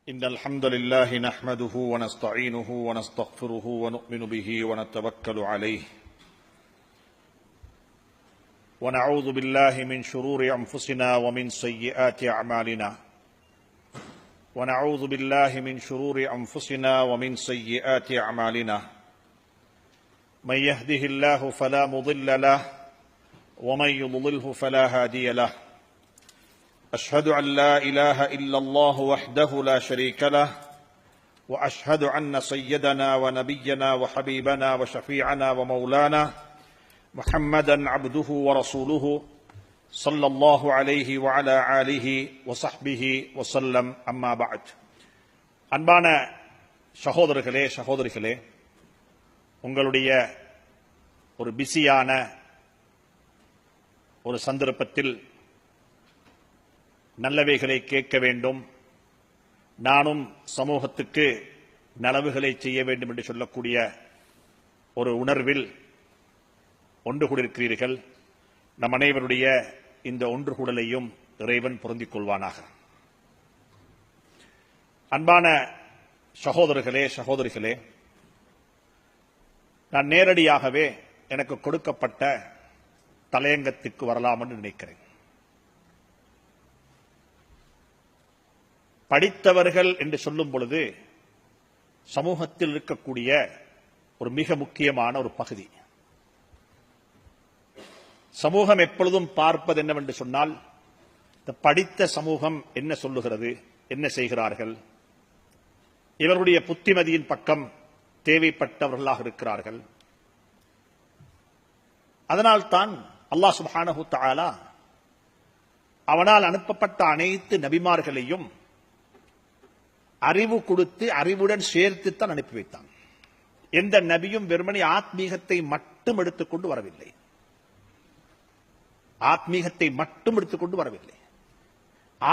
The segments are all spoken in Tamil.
إن الحمد لله نحمده ونستعينه ونستغفره ونؤمن به ونتوكل عليه ونعوذ بالله من شرور أنفسنا ومن سيئات أعمالنا ونعوذ بالله من شرور أنفسنا ومن سيئات أعمالنا من يهده الله فلا مضل له ومن يضلله فلا هادي له أشهد أن لا إله إلا الله وحده لا شريك له وأشهد أن سيدنا ونبينا وحبيبنا وشفيعنا ومولانا محمدا عبده ورسوله صلى الله عليه وعلى آله وصحبه وسلم أما بعد அன்பான சகோதரிகளே உங்களுடைய ஒரு பிஸியான ஒரு சந்தர்ப்பத்தில் நல்லவைகளை கேட்க வேண்டும், நானும் சமூகத்துக்கு நலவுகளை செய்ய வேண்டும் என்று சொல்லக்கூடிய ஒரு உணர்வில் ஒன்று கூடியிருக்கிறீர்கள். நம் அனைவருடைய இந்த ஒன்று கூடலையும் இறைவன் பொருந்திக் கொள்வானாக. அன்பான சகோதரிகளே, நான் நேரடியாகவே எனக்கு கொடுக்கப்பட்ட தலையங்கத்திற்கு வரலாம் என்று நினைக்கிறேன். படித்தவர்கள் என்று சொல்லும் பொழுது சமூகத்தில் இருக்கக்கூடிய ஒரு மிக முக்கியமான ஒரு பகுதி. சமூகம் எப்பொழுதும் பார்ப்பது என்னவென்று சொன்னால், இந்த படித்த சமூகம் என்ன சொல்லுகிறது, என்ன செய்கிறார்கள், இவருடைய புத்திமதியின் பக்கம் தேவைப்பட்டவர்களாக இருக்கிறார்கள். அதனால்தான் அல்லாஹ் சுப்ஹானஹு தஆலா அவனால் அனுப்பப்பட்ட அனைத்து நபிமார்களையும் அறிவு கொடுத்து அறிவுடன் சேர்த்துத்தான் அனுப்பி வைத்தான். எந்த நபியும் வெறுமனே ஆத்மீகத்தை மட்டும் எடுத்துக்கொண்டு வரவில்லை.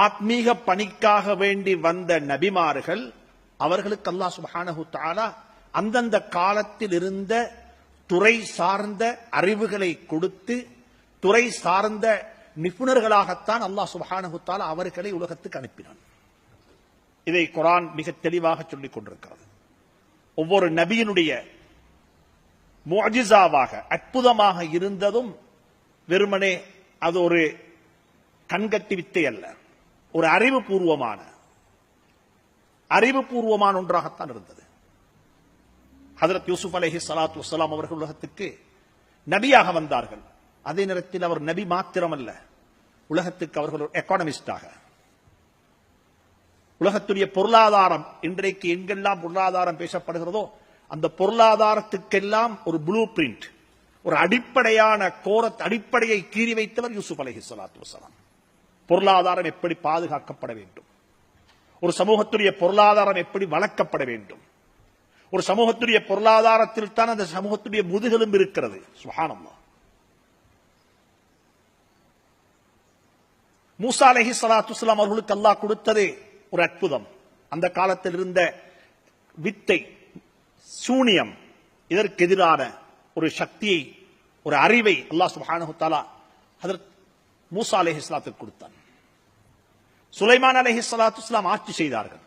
ஆத்மீக பணிக்காக வேண்டி வந்த நபிமார்கள், அவர்களுக்கு அல்லாஹ் சுப்ஹானஹு தஆலா அந்தந்த காலத்தில் இருந்த துறை சார்ந்த அறிவுகளை கொடுத்து துறை சார்ந்த நிபுணர்களாகத்தான் அல்லாஹ் சுப்ஹானஹு தஆலா அவர்களை உலகத்துக்கு அனுப்பினான். இதை குர்ஆன் மிக தெளிவாக சொல்லிக் கொண்டிருக்கிறது. ஒவ்வொரு நபியினுடைய முஅஜிஸாவாக அற்புதமாக இருந்ததும் வெறுமனே அது ஒரு கண்கட்டி வித்தை அல்ல, ஒரு அறிவுபூர்வமான ஒன்றாகத்தான் இருந்தது. ஹஜ்ரத் யூசுப் அலைஹிஸ்ஸலாத்து வஸ்ஸலாம் அவர்கள் உலகத்துக்கு நபியாக வந்தார்கள். அதே நேரத்தில் அவர் நபி மாத்திரமல்ல, உலகத்துக்கு அவர்கள் ஒரு எக்கானமிஸ்டாக, உலகத்துடைய பொருளாதாரம் இன்றைக்கு எங்கெல்லாம் பொருளாதாரம் பேசப்படுகிறதோ அந்த பொருளாதாரத்துக்கெல்லாம் ஒரு ப்ளூ பிரிண்ட், ஒரு அடிப்படையை கீறி வைத்தவர் யூசுப் அலைஹிஸ்ஸலாத்து வஸ்ஸலாம். பொருளாதாரம் எப்படி பாதுகாக்கப்பட வேண்டும், ஒரு சமூகத்துடைய பொருளாதாரம் எப்படி வளர்க்கப்பட வேண்டும், ஒரு சமூகத்துடைய பொருளாதாரத்தில் தான் அந்த சமூகத்துடைய முதுகெலும்பு இருக்கிறது. சுப்ஹானல்லாஹ். மூசா அலைஹிஸ்ஸலாத்து வஸ்ஸலாம் அவர்களுக்கு அல்லாஹ் கொடுத்தது ஒரு அற்புதம். அந்த காலத்தில் இருந்த வித்தை, சூனியம், இதற்கு எதிரான ஒரு சக்தியை, ஒரு அறிவை அல்லாஹ் சுப்ஹானஹு தஆலா ஹஜ்ரத் மூசா அலைஹிஸ்ஸலாத்துக்கு கொடுத்தான். சுலைமான் அலைஹிஸ்ஸலாத்து வஸ்ஸலாம் ஆட்சி செய்தார்கள்,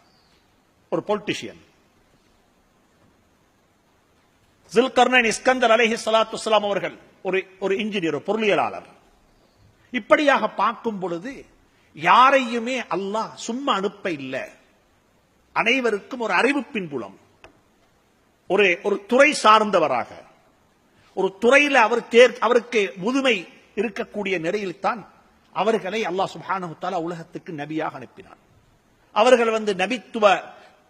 ஒரு பொலிட்டிஷியன். ஸுல்கர்னைன் இஸ்கந்தர் அலைஹிஸ்ஸலாத்து வஸ்ஸலாம் அவர்கள் ஒரு இன்ஜினியர், பொருளியலாளர். இப்படியாக பார்க்கும் பொழுது யாரையுமே அல்லாஹ் சும்மா அனுப்ப இல்லை. அனைவருக்கும் ஒரு அறிவு பின்புலம், ஒரு துறை சார்ந்தவராக, ஒரு துறையில் அவருக்கு முதுமை இருக்கக்கூடிய நிலையில் தான் அவர்களை அல்லாஹ் சுப்ஹானஹு தஆலா உலகத்துக்கு நபியாக அனுப்பினார். அவர்கள் நபித்துவ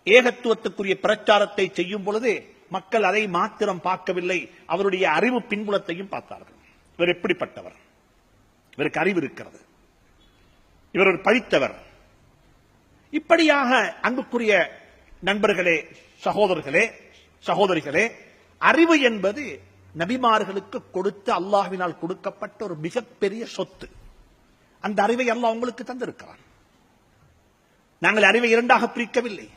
ஏகத்துவத்துக்குரிய பிரச்சாரத்தை செய்யும் பொழுது மக்கள் அதை மாத்திரம் பார்க்கவில்லை, அவருடைய அறிவு பின்புலத்தையும் பார்த்தார்கள். இவர் எப்படிப்பட்டவர், இவருக்கு அறிவு இருக்கிறது, இவர் ஒரு படித்தவர். இப்படியாக அன்புக்குரிய நண்பர்களே, சகோதரிகளே, அறிவு என்பது நபிமார்களுக்கு கொடுத்து அல்லாஹ்வினால் கொடுக்கப்பட்ட ஒரு மிகப்பெரிய சொத்து. அந்த அறிவை அல்லாஹ் உங்களுக்கு தந்திருக்கிறான். நாங்கள் அறிவை இரண்டாக பிரிக்கவில்லை.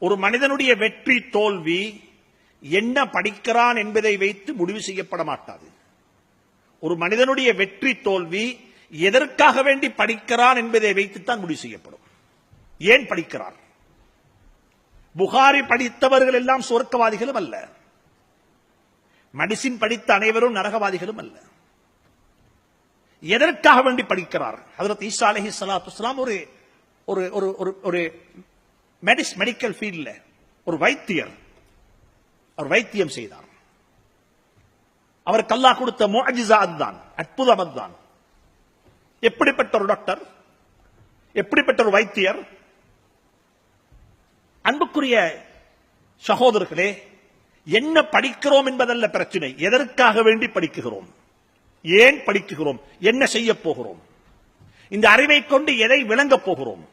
ஒரு மனிதனுடைய வெற்றி தோல்வி என்ன படிக்கிறான் என்பதை வைத்து முடிவு செய்யப்பட மாட்டாது. ஒரு மனிதனுடைய வெற்றி தோல்வி எதற்காக வேண்டி படிக்கிறான் என்பதை வைத்துத்தான் முடிவு செய்யப்படும். ஏன் படிக்கிறார்? புகாரி படித்தவர்கள் எல்லாம் சொர்க்கவாதிகளும் அல்ல, மெடிசின் படித்த அனைவரும் நரகவாதிகளும் அல்ல. எதற்காக வேண்டி படிக்கிறார்? ஹஜ்ரத் ஈசா அலைஹிஸ்ஸலாத்து வஸ்ஸலாம் ஒரு ஒரு ஒரு ஒரு மெடிக்கல் ஃபீல்ட்ல ஒரு வைத்தியர். அவர் வைத்தியம் செய்தார். அவருக்கு அல்லாஹ் கொடுத்த முஅஜிஸா அதுதான், அற்புதம் அதுதான். எப்படிப்பட்ட ஒரு டாக்டர், எப்படிப்பட்ட ஒரு வைத்தியர்! அன்புக்குரிய சகோதரர்களே, என்ன படிக்கிறோம் என்பதல்ல பிரச்சனை, எதற்காக வேண்டி படிக்கிறோம், ஏன் படிக்கிறோம், என்ன செய்ய போகிறோம், இந்த அறிவை கொண்டு எதை விளங்கப் போகிறோம்.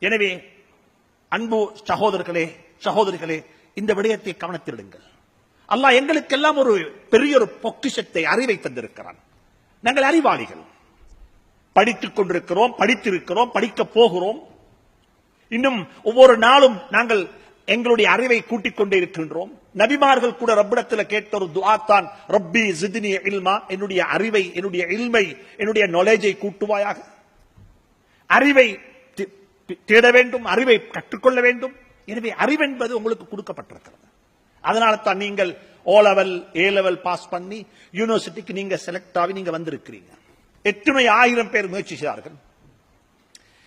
எனவே அன்பு சகோதரர்களே, சகோதரிகளே, இந்த விடயத்தை கவனத்திலிடுங்கள். அல்லாஹ் எங்களுக்கெல்லாம் ஒரு பெரிய ஒரு பொக்கிஷத்தை, அறிவை தந்திருக்கிறான். நாங்கள் அறிவாளிகள், படித்துக் கொண்டிருக்கிறோம், படித்திருக்கிறோம், படிக்க போகிறோம். இன்னும் ஒவ்வொரு நாளும் நாங்கள் எங்களுடைய அறிவை கூட்டிக் கொண்டே இருக்கின்றோம். நபிமார்கள் கூட ரப்பிடத்தில் கேட்ட ஒரு துஆ தான், ரப்பி ஜித்னி இல்மா, என்னுடைய அறிவை, என்னுடைய இல்மை, என்னுடைய நாலேஜை கூட்டுவாயாக. அறிவை தேட வேண்டும், அறிவை கற்றுக்கொள்ள வேண்டும். எனவே அறிவென்பது உங்களுக்கு கொடுக்கப்பட்டிருக்கிறது. அதனால தான் நீங்கள் O level, A level pass பண்ணி யூனிவர்சிட்டிக்கு நீங்க செலக்ட் ஆகி நீங்க வந்திருக்கிறீங்க. எத்தனை ஆயிரம் பேர் முயற்சி செய்தார்கள்.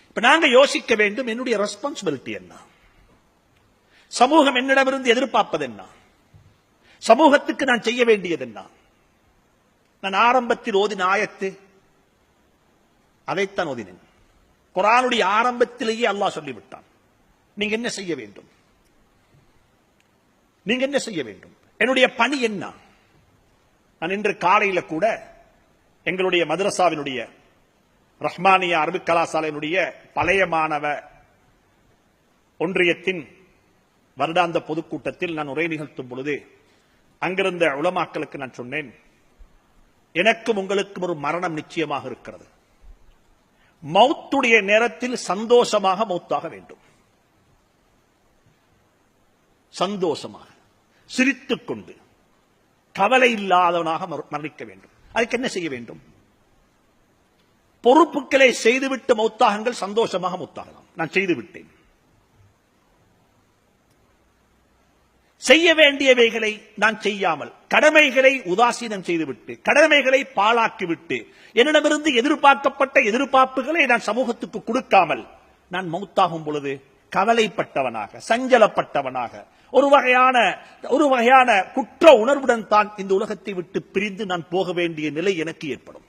இப்ப நாங்க யோசிக்க வேண்டும், என்னுடைய ரெஸ்பான்சிபிலிட்டி என்ன, சமூகம் என்னிடமிருந்து எதிர்பார்ப்பது என்ன, சமூகத்துக்கு நான் செய்ய வேண்டியது என்ன. நான் ஆரம்பத்தில் ஓதின ஆயத்து அதைத்தான் ஓதினேன். குர்ஆனுடைய ஆரம்பத்திலேயே அல்லாஹ் சொல்லிவிட்டான், நீங்க என்ன செய்ய வேண்டும், நீங்க என்ன செய்ய வேண்டும், என்னுடைய பணி என்ன. நான் இன்று காலையில கூட எங்களுடைய மதரசாவினுடைய ரஹ்மானியா அரபிக் கலாசாலையினுடைய பழைய மாணவ ஒன்றியத்தின் வருடாந்த பொதுக்கூட்டத்தில் நான் உரை நிகழ்த்தும் பொழுது அங்கிருந்த உலமாக்களுக்கு நான் சொன்னேன், எனக்கும் உங்களுக்கும் ஒரு மரணம் நிச்சயமாக இருக்கிறது. மௌத்துடைய நேரத்தில் சந்தோஷமாக மௌத்தாக வேண்டும், சந்தோஷமாக சிரித்துக் கொண்டு கவலை இல்லாதவனாக மரணிக்க வேண்டும். அதுக்கு என்ன செய்ய வேண்டும்? பொறுப்புகளை செய்துவிட்டு மௌத்தாகங்கள், சந்தோஷமாக மௌத்தாகலாம். நான் செய்துவிட்டேன். செய்ய வேண்டியவைகளை நான் செய்யாமல், கடமைகளை உதாசீனம் செய்துவிட்டு, கடமைகளை பாழாக்கிவிட்டு, என்னிடமிருந்து எதிர்பார்க்கப்பட்ட எதிர்பார்ப்புகளை நான் சமூகத்துக்கு கொடுக்காமல் நான் மௌத்தாகும் பொழுது கவலைப்பட்டவனாக, சஞ்சலப்பட்டவனாக, ஒரு வகையான குற்ற உணர்வுடன் தான் இந்த உலகத்தை விட்டு பிரிந்து நான் போக வேண்டிய நிலை எனக்கு ஏற்படும்.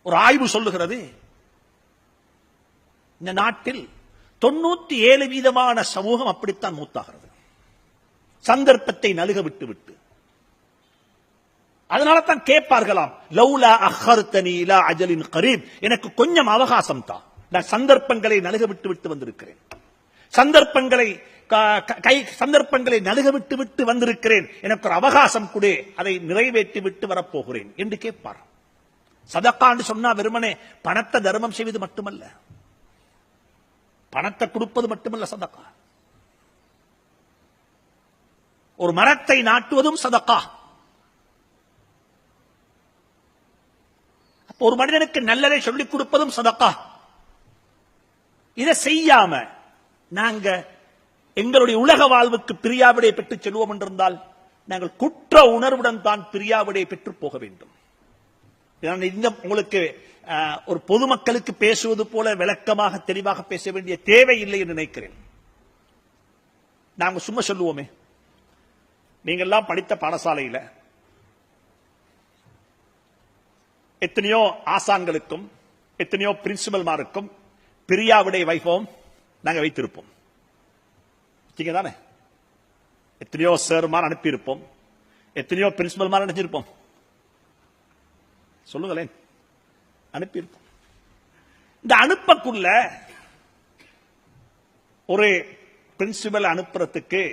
ஒரு ஆய்வு சொல்லுகிறது, இந்த நாட்டில் 97% சமூகம் அப்படித்தான் மூத்தாகிறது, சந்தர்ப்பத்தை நழுக விட்டு விட்டு. அதனால தான் கேட்பார்களாம், லௌலா அஹர்தனி இலா அஜலின் கரீப், எனக்கு கொஞ்சம் அவகாசம் தான், நான் சந்தர்ப்பங்களை நழுக விட்டு விட்டு வந்திருக்கிறேன், சந்தர்ப்பங்களை நழுக விட்டு விட்டு வந்திருக்கிறேன், எனக்கு ஒரு அவகாசம் கொடு, அதை நிறைவேற்றி விட்டு வரப்போகிறேன் என்று கேட்பார். சதகான்னு சொன்னா வெறுமனே பணத்தை தர்மம் செய்வது மட்டுமல்ல, பணத்தை கொடுப்பது மட்டுமல்ல சதகா. ஒரு மரத்தை நாட்டுவதும் சதகா. ஒரு மனிதனுக்கு நல்லதை சொல்லிக் கொடுப்பதும் சதகா. இதை செய்யாம நாங்க எங்களுடைய உலக வாழ்வுக்கு பிரியாவிடை பெற்று செல்வோம் என்றிருந்தால் நாங்கள் குற்ற உணர்வுடன் தான் பிரியாவிடை பெற்று போக வேண்டும். உங்களுக்கு ஒரு பொதுமக்களுக்கு பேசுவது போல விளக்கமாக தெளிவாக பேச வேண்டிய தேவையில்லை என்று நினைக்கிறேன். நாங்க சும்மா சொல்லுவோமே, நீங்க எல்லாம் படித்த பாடசாலையில் எத்தனையோ ஆசான்களுக்கும் எத்தனையோ பிரின்சிபல்மாருக்கும் பிரியாவிடை வைபவம் நாங்கள் வைத்திருப்போம் தானே. எத்தனையோ சார்மார் அனுப்பியிருப்போம், எத்தனையோ பிரின்சிபல்மார் அனுப்பியிருப்போம், சொல்லுங்களேன், அனுப்பியிருப்போம். இந்த அனுப்பக்குள்ள ஒரு பிரின்சிபல் அனுப்புறதுக்கு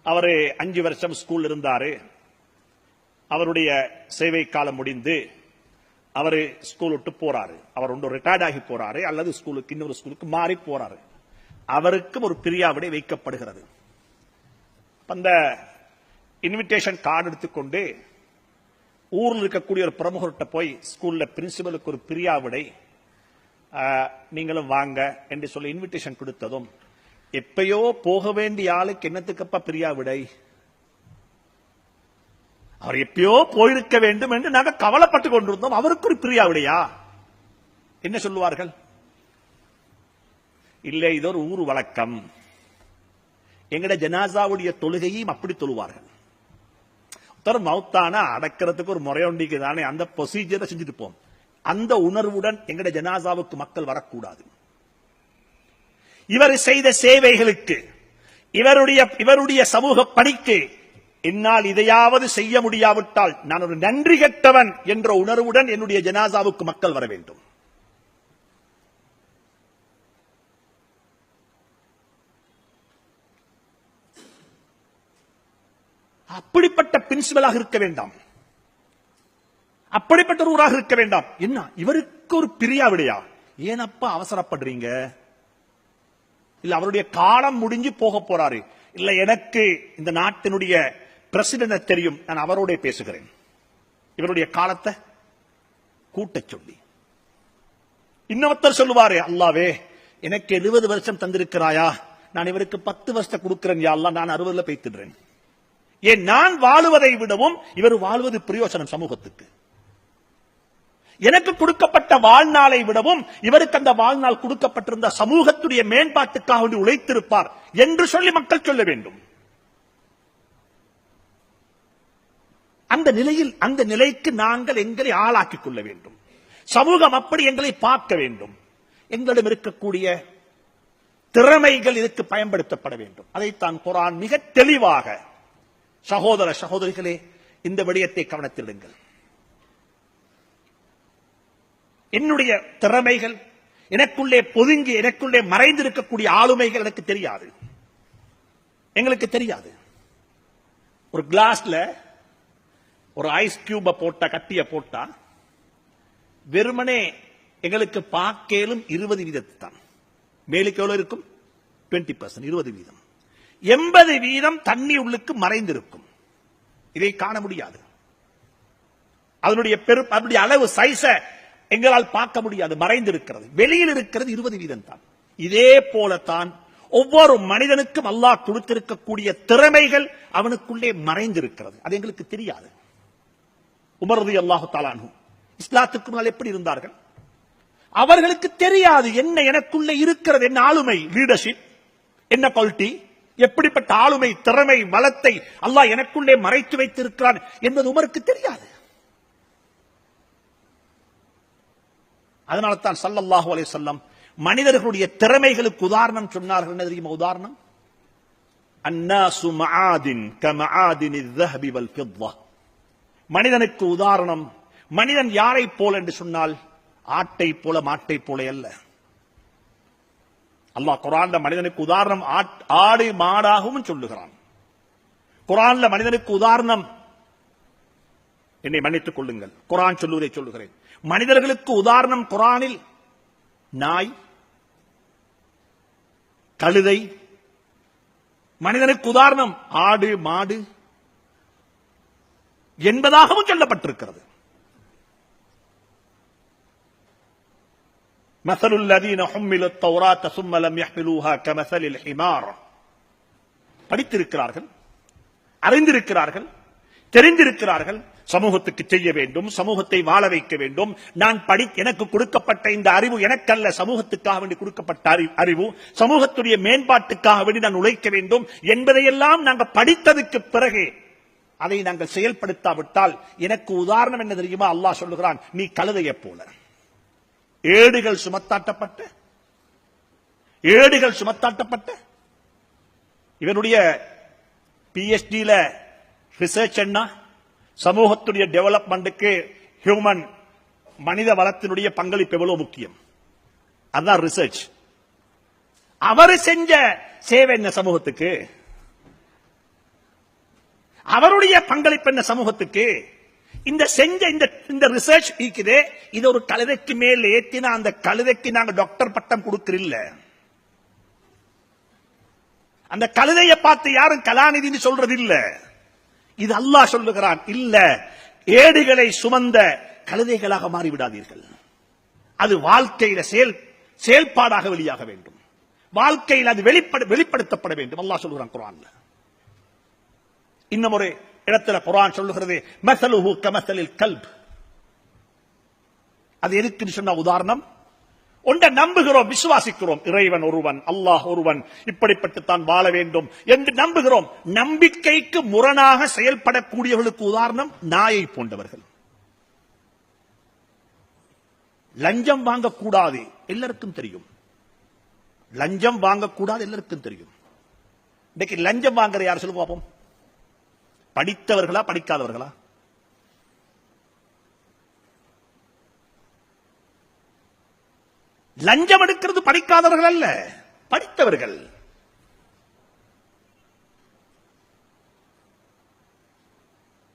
அவரு 5 வருஷம் ஸ்கூல் இருந்தாரு, அவருடைய சேவை காலம் முடிந்து அவரு ஸ்கூல் விட்டு போறாரு, அவர் ஒன்று ரிட்டையர்ட் ஆகி போறாரு அல்லது ஸ்கூலுக்கு இன்னொரு ஸ்கூலுக்கு மாறி போறாரு, அவருக்கும் ஒரு பிரியாவிடை வைக்கப்படுகிறது. அந்த இன்விடேஷன் கார்டு எடுத்துக்கொண்டு ஊரில் இருக்கக்கூடிய ஒரு பிரமுகர்கிட்ட போய் ஸ்கூல்ல பிரின்சிபலுக்கு ஒரு பிரியாவிடை நீங்களும் வாங்க என்று சொல்லி இன்விடேஷன் கொடுத்ததும், எப்பயோ போக வேண்டிய ஆளுக்கு என்னத்துக்கப்பா பிரியாவிடை, அவர் எப்பயோ போயிருக்க வேண்டும் என்று நாங்கள் கவலைப்பட்டு கொண்டிருந்தோம், அவருக்கு ஒரு பிரியாவிடையா? என்ன சொல்லுவார்கள்? இல்லை, இது ஒரு ஊர் வழக்கம், எங்கட ஜனாசாவுடைய தொழுகையும் அப்படி தொழுவார்கள். மௌத்தான அடக்கிறதுக்கு ஒரு முறையொண்டிக்கு தானே, அந்த ப்ரொசீஜரை செஞ்சுட்டு போம். அந்த உணர்வுடன் எங்கட ஜனாசாவுக்கு மக்கள் வரக்கூடாது. இவர் செய்த சேவைகளுக்கு, இவருடைய சமூக பணிக்கு என்னால் இதையாவது செய்ய முடியாவிட்டால் நான் ஒரு நன்றி கெட்டவன் என்ற உணர்வுடன் என்னுடைய ஜனாசாவுக்கு மக்கள் வர வேண்டும். அப்படிப்பட்ட பிரின்சிபலாக இருக்க வேண்டாம், அப்படிப்பட்ட ஒரு ஊராக இருக்க வேண்டாம். என்ன இவருக்கு ஒரு பிரியாவிடையா? ஏனப்பா அவசரப்படுறீங்க? இல்ல அவருடைய காலம் முடிஞ்சு போக போறாரு. இல்ல எனக்கு இந்த நாட்டினுடைய பிரசிடென்ட் தெரியும், நான் அவரோட பேசுகிறேன், இவருடைய காலத்தை கூட்ட சொல்லி. இன்னொருத்தர் சொல்லுவாரு, அல்லாவே எனக்கு 70 வருஷம் தந்திருக்கிறாயா, நான் இவருக்கு 10 வருஷத்தை கொடுக்கிறேன் யா அல்லாஹ், நான் 60ல பேய்த்திடுறேன். ஏன் நான் வாழுவதை விடவும் இவர் வாழ்வது பிரயோஜனம் சமூகத்துக்கு. எனக்கு கொடுக்கப்பட்ட வாழ்நாளை விடவும் இவருக்கு அந்த வாழ்நாள் கொடுக்கப்பட்டிருந்த சமூகத்துடைய மேம்பாட்டுக்காக உழைத்திருப்பார் என்று சொல்லி மக்கள் சொல்ல வேண்டும். அந்த நிலைக்கு நாங்கள் எங்களை ஆளாக்கிக் கொள்ள வேண்டும். சமூகம் அப்படி எங்களை பார்க்க வேண்டும். எங்களிடம் இருக்கக்கூடிய திறமைகள் இதற்கு பயன்படுத்தப்பட வேண்டும். அதைத்தான் குர்ஆன் மிக தெளிவாக, சகோதர சகோதரிகளே, இந்த விடயத்தை கவனத்திடுங்கள். என்னுடைய திறமைகள், எனக்குள்ளே பொதுங்கி எனக்குள்ளே மறைந்திருக்கக்கூடிய ஆளுமைகள் எனக்கு தெரியாது, எங்களுக்கு தெரியாது. ஒரு கிளாஸ்ல ஒரு ஐஸ் கியூப போட்டா, கட்டிய போட்டா, வெறுமனே எங்களுக்கு பார்க்கலும் 20 வீதத்தை தான். மேலுக்கு எவ்வளவு இருக்கும்? 20%, 20 வீதம். 80 வீதம் தண்ணி உள்ளுக்கு மறைந்திருக்கும். இதை காண முடியாது. அதனுடைய அளவு சைஸ எங்களால் பார்க்க முடியாது, மறைந்திருக்கிறது. வெளியில் இருக்கிறது 20 வீதம் தான். இதே போலத்தான் ஒவ்வொரு மனிதனுக்கும் அல்லாஹ் கொடுத்திருக்கக்கூடிய திறமைகள் அவனுக்குள்ளே மறைந்திருக்கிறது. அது எங்களுக்கு தெரியாது. உமர் ரலியல்லாஹு தஆலா அன்ஹு இஸ்லாத்துக்கு முன்னால் எப்படி இருந்தார்கள்? அவர்களுக்கு தெரியாது என்ன எனக்குள்ளே இருக்கிறது, என்ன ஆளுமை, லீடர்ஷிப், என்ன குவாலிட்டி, எப்படிப்பட்ட ஆளுமை, திறமை, வளத்தை அல்லாஹ் எனக்குள்ளே மறைத்து வைத்திருக்கிறான் என்பது உமருக்கு தெரியாது. அதனால தான் ஸல்லல்லாஹு அலைஹி வஸல்லம் மனிதர்களுடைய திறமைகளுக்கு உதாரணம் சொன்னார்கள். என்ன தெரியுமா உதாரணம்? அன்னாசு மஆதின் கமஆதினில் ذهب والفضة. மனிதனுக்கு உதாரணம், மனிதன் யாரை போல என்று சொன்னால் ஆட்டை போல, மாட்டை போல அல்ல. அல்லாஹ் குர்ஆன்ல மனிதனுக்கு உதாரணம் ஆடு மாடாகவும் சொல்லுகிறான். குர்ஆன்ல மனிதனுக்கு உதாரணம், என்னை மன்னித்துக் கொள்ளுங்கள், குர்ஆன் சொல்லுவதை சொல்லுகிறேன். மனிதர்களுக்கு உதாரணம் குர்ஆனில் நாய், கழுதை. மனிதனுக்கு உதாரணம் ஆடு, மாடு என்பதாகவும் சொல்லப்பட்டிருக்கிறது. مثل الذين حملوا التوراة ثم لم يحملوها كمثل الحمار. படித்திருக்கிறார்கள், அறிந்திருக்கிறார்கள், தெரிந்திருக்கிறார்கள், சமூகத்துக்கு செய்ய வேண்டும், சமூகத்தை வாழ வைக்க வேண்டும். நான் எனக்கு கொடுக்கப்பட்ட இந்த அறிவு எனக்கல்ல, சமூகத்துக்காக வேண்டி கொடுக்கப்பட்ட அறிவு, சமூகத்துடைய மேம்பாட்டுக்காக வேண்டி நான் உழைக்க வேண்டும் என்பதையெல்லாம் நாங்கள் படித்ததுக்கு பிறகு அதை நாங்கள் செயல்படுத்தாவிட்டால் எனக்கு உதாரணம் என்ன தெரியுமா? அல்லாஹ் சொல்லுகிறான், நீ கழுதையை போல. ஏடுகள் சுமத்தாட்டப்பட்ட இவனுடைய PhD ரிசர்ச் என்ன? சமூகத்துடைய டெவலப்மெண்ட்டுக்கு ஹியூமன், மனித வளத்தினுடைய பங்களிப்பு எவ்வளவு முக்கியம், அதுதான் ரிசர்ச். அவர் செஞ்ச சேவை என்ன சமூகத்துக்கு? அவருடைய பங்களிப்பு என்ன சமூகத்துக்கு? இந்த ரிசர்ச் இருக்குது. இது ஒரு கழுதைக்கு மேல் ஏத்தினா அந்த கழுதைக்கு நாங்க டாக்டர் பட்டம் கொடுக்கறில்ல. அந்த கழுதையை பார்த்து யாரும் கலாநிதினு சொல்றது இல்ல. இது அல்லாஹ் சொல்லுகிறான், இல்ல, ஏடுகளை சுமந்த கழுதைகளாக மாறிவிடாதீர்கள். அது வாழ்க்கையில செயல்பாடாக வெளியாக வேண்டும். வாழ்க்கையில் அது வெளிப்படுத்தப்பட வேண்டும். அல்லாஹ் சொல்கிறான் குர்ஆன்ல. இன்னும் ஒரு இடத்துல குர்ஆன் சொல்லுகிறது மஸலுஹு கமஸலில் கல்ப். அது எதுக்குன்னு சொன்ன உதாரணம், ஒன்றை நம்புகிறோம், விசுவாசிக்கிறோம், இறைவன் ஒருவன், அல்லாஹ் ஒருவன், இப்படிப்பட்டு தான் வாழ வேண்டும் என்று நம்புகிறோம். நம்பிக்கைக்கு முரணாக செயல்படக்கூடியவர்களுக்கு உதாரணம் நாயை போன்றவர்கள். லஞ்சம் வாங்கக்கூடாது எல்லாருக்கும் தெரியும். லஞ்சம் வாங்கக்கூடாது எல்லாருக்கும் தெரியும். இன்னைக்கு லஞ்சம் வாங்குற யார் சொல்லுங்க பாப்போம்? படித்தவர்களா படிக்காதவர்களா? லஞ்சம் எடுக்கிறது படிக்காதவர்கள் அல்ல, படித்தவர்கள்.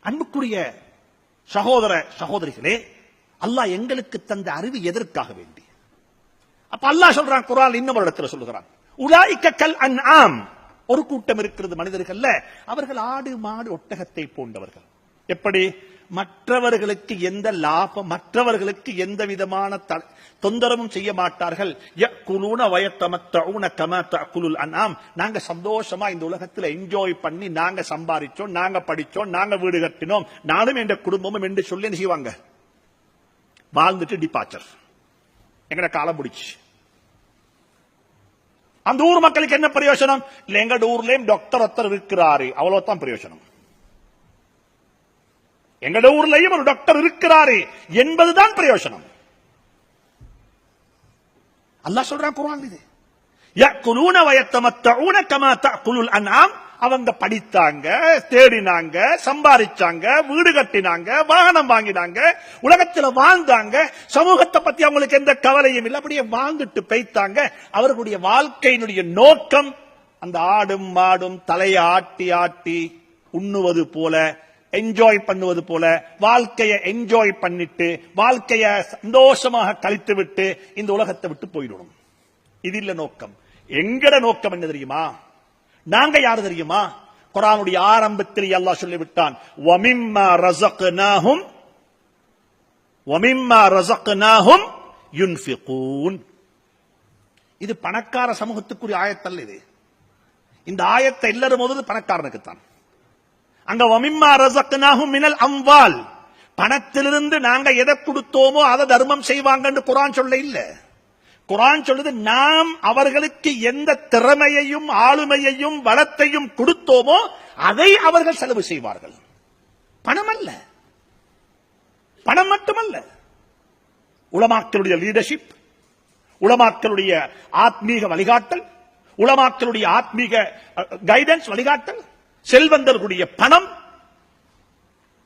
அன்புக்குரிய சகோதர சகோதரிகளே, அல்லாஹ் எங்களுக்கு தந்த அறிவு எதற்காக வேண்டி? அப்ப அல்லாஹ் சொல்றான் குர்ஆன் இன்னும் ஒரு இடத்துல சொல்லுகிறான், உலாயிக கல் அன்ஆம். ஒரு கூட்டம் இருக்கிறது மனிதர்கள்ல, அவர்கள் ஆடு மாடு ஒட்டகத்தை போன்றவர்கள். எப்படி? மற்றவர்களுக்கு எந்த லாபம், மற்றவர்களுக்கு எந்த விதமான தொந்தரவும் செய்ய மாட்டார்கள். யக்குலூன வயத்தமத்தஊன கமா தஅகுலுல் அன்ஆம். நாங்க சந்தோஷமா இந்த உலகத்துல என்ஜாய் பண்ணி நாங்க சம்பாதிச்சோம், நாங்க படிச்சோம், நாங்க வீடு கட்டினோம், நானும் என்ற குடும்பமும் என்று சொல்லி என்ன செய்வாங்க? வாழ்ந்துட்டு டிபார்ச்சர், எங்கட காலம் முடிச்சு. அந்த ஊர் மக்களுக்கு என்ன பிரயோஜனம்? இல்ல எங்க ஊர்லயும் டாக்டர் ஒருத்தர் இருக்கிறாரு, அவ்வளவுதான் பிரயோஜனம். எங்கட ஊர்லயும் ஒரு டாக்டர் இருக்கிறாரு என்பதுதான் பிரயோஜனம். அல்லாஹ் சொல்றான் குர்ஆன் இது, யக்குலூன வயத்தமத்தஊன கமா தஅகுலுல் அன்ஆம். அவங்க படித்தாங்க, தேடினாங்க, சம்பாதிச்சாங்க, வீடு கட்டினாங்க, வாகனம் வாங்கினாங்க, உலகத்தில் வாழ்ந்தாங்க. சமூகத்தை பத்தி அவங்களுக்கு எந்த கவலையும் இல்லை, அப்படியே வாழ்ந்துட்டு போய்த்தாங்க. அவர்களுடைய வாழ்க்கையினுடைய நோக்கம் அந்த ஆடும் மாடும் தலையை ஆட்டி ஆட்டி உண்ணுவது போல, என்ஜாய் பண்ணுவது போல, வாழ்க்கையை என்ஜாய் பண்ணிட்டு வாழ்க்கையை சந்தோஷமாக கழித்து விட்டு இந்த உலகத்தை விட்டு போயிடணும். இது இல்ல நோக்கம். எங்கட நோக்கம் என்ன தெரியுமா? நாங்க யாரு தெரியுமா? குர்ஆனுடைய ஆரம்பத்தில் அல்லாஹ் சொல்லிவிட்டான், வமிம்மா ரஸக்னாஹும் யுன்ஃபிகூன். இது பணக்கார சமூகத்துக்குரிய ஆயத்தல்ல. இது இந்த ஆயத்தை எல்லாரும் முதல்ல பணக்காரனுக்கு தான். அங்க வமிம்மா ரஸக்னாஹும் மினல் அம்வால், பணத்திலிருந்து நாங்க எதை கொடுத்தோமோ அதை தர்மம் செய்வாங்கன்னு குர்ஆன் சொல்ல இல்ல. குர்ஆன் சொல்லுது, நாம் அவர்களுக்கு எந்த திறமையையும் ஆளுமையையும் வளத்தையும் கொடுத்தோமோ அதை அவர்கள் செலவு செய்வார்கள். பணம் அல்ல, பணம் மட்டுமல்ல. உலமாக்களுடைய லீடர்ஷிப், உலமாக்களுடைய ஆத்மீக வழிகாட்டல், உலமாக்களுடைய ஆத்மீக கைடன்ஸ் வழிகாட்டல், செல்வந்தர்களுடைய பணம்,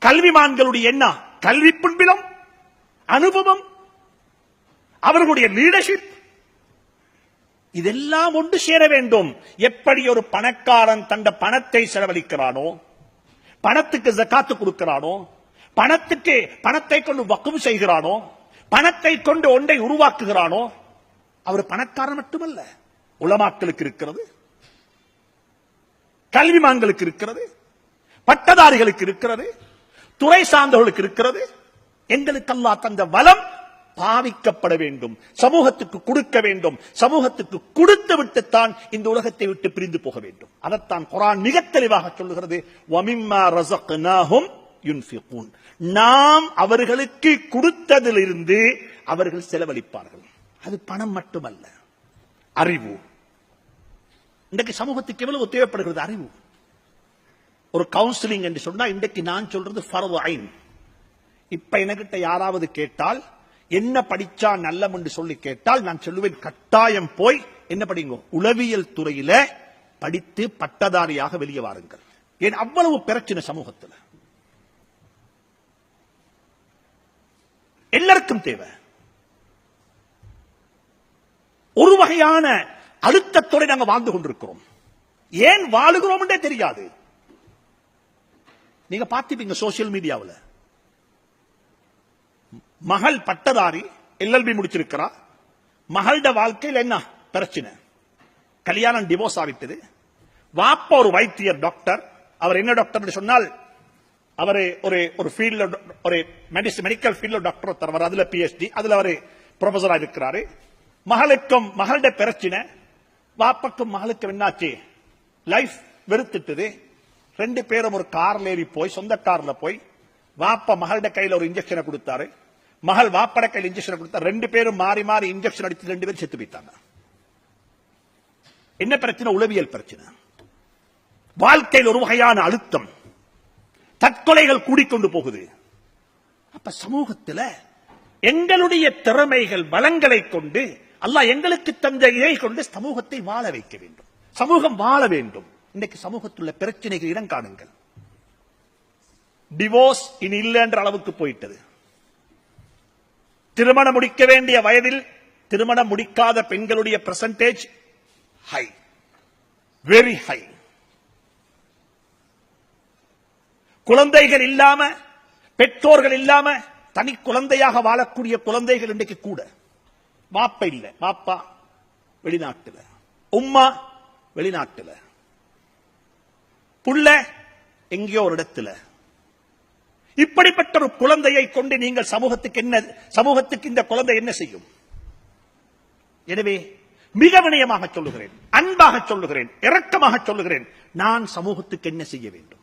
கல்விமான்களுடைய என்ன கல்வி பின்புலம், அனுபவம், அவர்களுடைய லீடர்ஷிப், இதெல்லாம் ஒன்று சேர வேண்டும். எப்படி ஒரு பணக்காரன் தந்த பணத்தை செலவழிக்கிறானோ, பணத்துக்கு ஜகாத்து கொடுக்கிறானோ, பணத்தை கொண்டு வக்ஃப் செய்கிறானோ, பணத்தை கொண்டு ஒன்றை உருவாக்குகிறானோ, அவர் பணக்காரன் மட்டுமல்ல. உலமாக்களுக்கு இருக்கிறது, கல்விமான்களுக்கு இருக்கிறது, பட்டதாரிகளுக்கு இருக்கிறது, துறை சார்ந்தவர்களுக்கு இருக்கிறது. எங்களுக்கு அல்லாஹ் தந்த வளம் பாவிக்கப்பட வேண்டும், சமூகத்துக்கு கொடுக்க வேண்டும். சமூகத்துக்கு கொடுத்து விட்டுத்தான் இந்த உலகத்தை விட்டு பிரிந்து போக வேண்டும். அதைத்தான் குர்ஆன் மிக தெளிவாக சொல்லுகிறது, வமிம்மா ரஸக்னாஹும் யுன்ஃபிகூன். நாம் அவர்களுக்கு கொடுத்ததிலிருந்து அவர்கள் செலவழிப்பார்கள். அது பணம் மட்டுமல்ல, அறிவு. இன்றைக்கு சமூகத்துக்கு எவ்வளவு தேவைப்படுகிறது அறிவு. ஒரு கவுன்சிலிங் என்று சொன்னா இன்றைக்கு நான் சொல்றது ஃபர்து ஐன். இப்ப என்கிட்ட யாராவது கேட்டால் என்ன படிச்சா நல்லம் என்று சொல்லி கேட்டால் நான் சொல்லுவேன், கட்டாயம் போய் என்ன படிங்க, உளவியல் துறையில படித்து பட்டதாரியாக வெளியே வாருங்கள். ஏன் அவ்வளவு பிரச்சனை சமூகத்தில் எல்லாருக்கும் தேவை. ஒரு வகையான அழுத்தத்தோடு நாங்கள் வாழ்ந்து கொண்டிருக்கிறோம். ஏன் வாழுகிறோம் என்றே தெரியாது. நீங்க பார்த்திருப்பீங்க சோசியல் மீடியாவில், மகள் பட்டதாரி எல்எல்பி முடிச்சிருக்கிறா, மகளோட வாழ்க்கையில் என்ன பிரச்சனை? கல்யாணம் டிவோர்ஸ் ஆகிட்டது. வாப்பா ஒரு வைத்தியர் டாக்டர். அவர் என்ன டாக்டர் சொன்னால் அவரு ஒரு ஃபீல்ட்ல ஒரு மெடிக்கல் ஃபீல்ட்ல டாக்டர் ஒருத்தர், அதுல PhD, அதுல அவரு ப்ரொஃபஸரா இருக்கிறாரு. மகளுடைய பிரச்சனை, வாப்பக்கும் மகளுக்கும் என்னாச்சு, லைஃப் வெறுத்துட்டுது. 2 பேரும் ஒரு கார்ல ஏறி போய், சொந்த கார்ல போய், வாப்ப மகளுடைய கையில ஒரு இன்ஜெக்ஷனை கொடுத்தாரு, மகள் வாப்பட கையில் இன்ஜெக்ஷன் கொடுத்தாரு. 2 பேரும் மாறி மாறி இன்ஜெக்ஷன் அடித்து 2 பேரும் செத்து போயிட்டாங்க. என்ன பிரச்சனை? உளவியல் பிரச்சனை. வாழ்க்கையில் ஒரு வகையான அழுத்தம், தற்கொலைகள் கூடிக்கொண்டு போகுது. அப்ப சமூகத்தில் எங்களுடைய திறமைகள் வளங்களை கொண்டு அல்லாஹ் எங்களுக்கு தந்த இதை கொண்டு சமூகத்தை வாழ வைக்க வேண்டும், சமூகம் வாழ வேண்டும். இன்னைக்கு சமூகத்துள்ள பிரச்சனைகள் இடம் காணுங்கள். டிவோர்ஸ் இனி இல்லை என்ற அளவுக்கு போயிட்டது. திருமணம் முடிக்க வேண்டிய வயதில் திருமணம் முடிக்காத பெண்களுடைய பெர்சன்டேஜ் ஹை, வெரி ஹை. குழந்தைகள் இல்லாம, பெற்றோர்கள் இல்லாம தனி குழந்தையாக வாழக்கூடிய குழந்தைகள் இன்றைக்கு கூட. வாப்பா இல்ல, வாப்பா வெளிநாட்டுல, உம்மா வெளிநாட்டுல, புள்ள எங்கேயோ ஒரு இடத்துல. இப்படிப்பட்ட ஒரு குழந்தையை கொண்டு நீங்கள் சமூகத்துக்கு இந்த குழந்தை என்ன செய்யும்? எனவே மிக வினயமாக சொல்லுகிறேன், அன்பாக சொல்லுகிறேன், இரக்கமாக சொல்லுகிறேன், நான் சமூகத்துக்கு என்ன செய்ய வேண்டும்,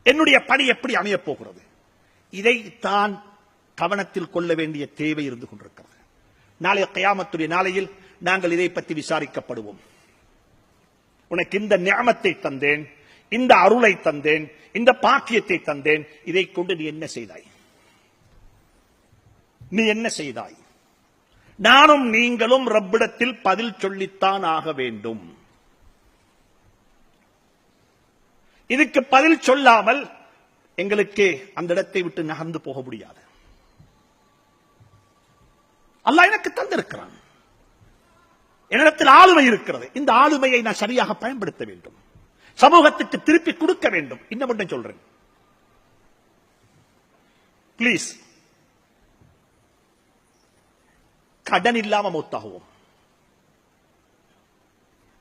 என்னுடைய பணி எப்படி அமையப் போகிறது, இதைத்தான் கவனத்தில் கொள்ள வேண்டிய தேவை இருந்து கொண்டிருக்கிறது. நாளைய கியாமத்துடைய நாளையில் நாங்கள் இதை பற்றி விசாரிக்கப்படுவோம். உனக்கு இந்த நியமத்தை தந்தேன், இந்த அருளை தந்தேன், இந்த பாக்கியத்தை தந்தேன், இதை கொண்டு நீ என்ன செய்தாய், நீ என்ன செய்தாய்? நானும் நீங்களும் ரப்பிடத்தில் பதில் சொல்லித்தான் ஆக வேண்டும். இதுக்கு பதில் சொல்லாமல் எங்களுக்கு அந்த இடத்தை விட்டு நகர்ந்து போக முடியாது. அல்லாஹ் எனக்கு தந்திருக்கிறான், என்னிடத்தில் ஆளுமை இருக்கிறது. இந்த ஆளுமையை நான் சரியாக பயன்படுத்த வேண்டும், சமூகத்துக்கு திருப்பி கொடுக்க வேண்டும். இன்னும் மட்டும் சொல்றேன், பிளீஸ், கடன் இல்லாம மௌத்தாகுவோம்,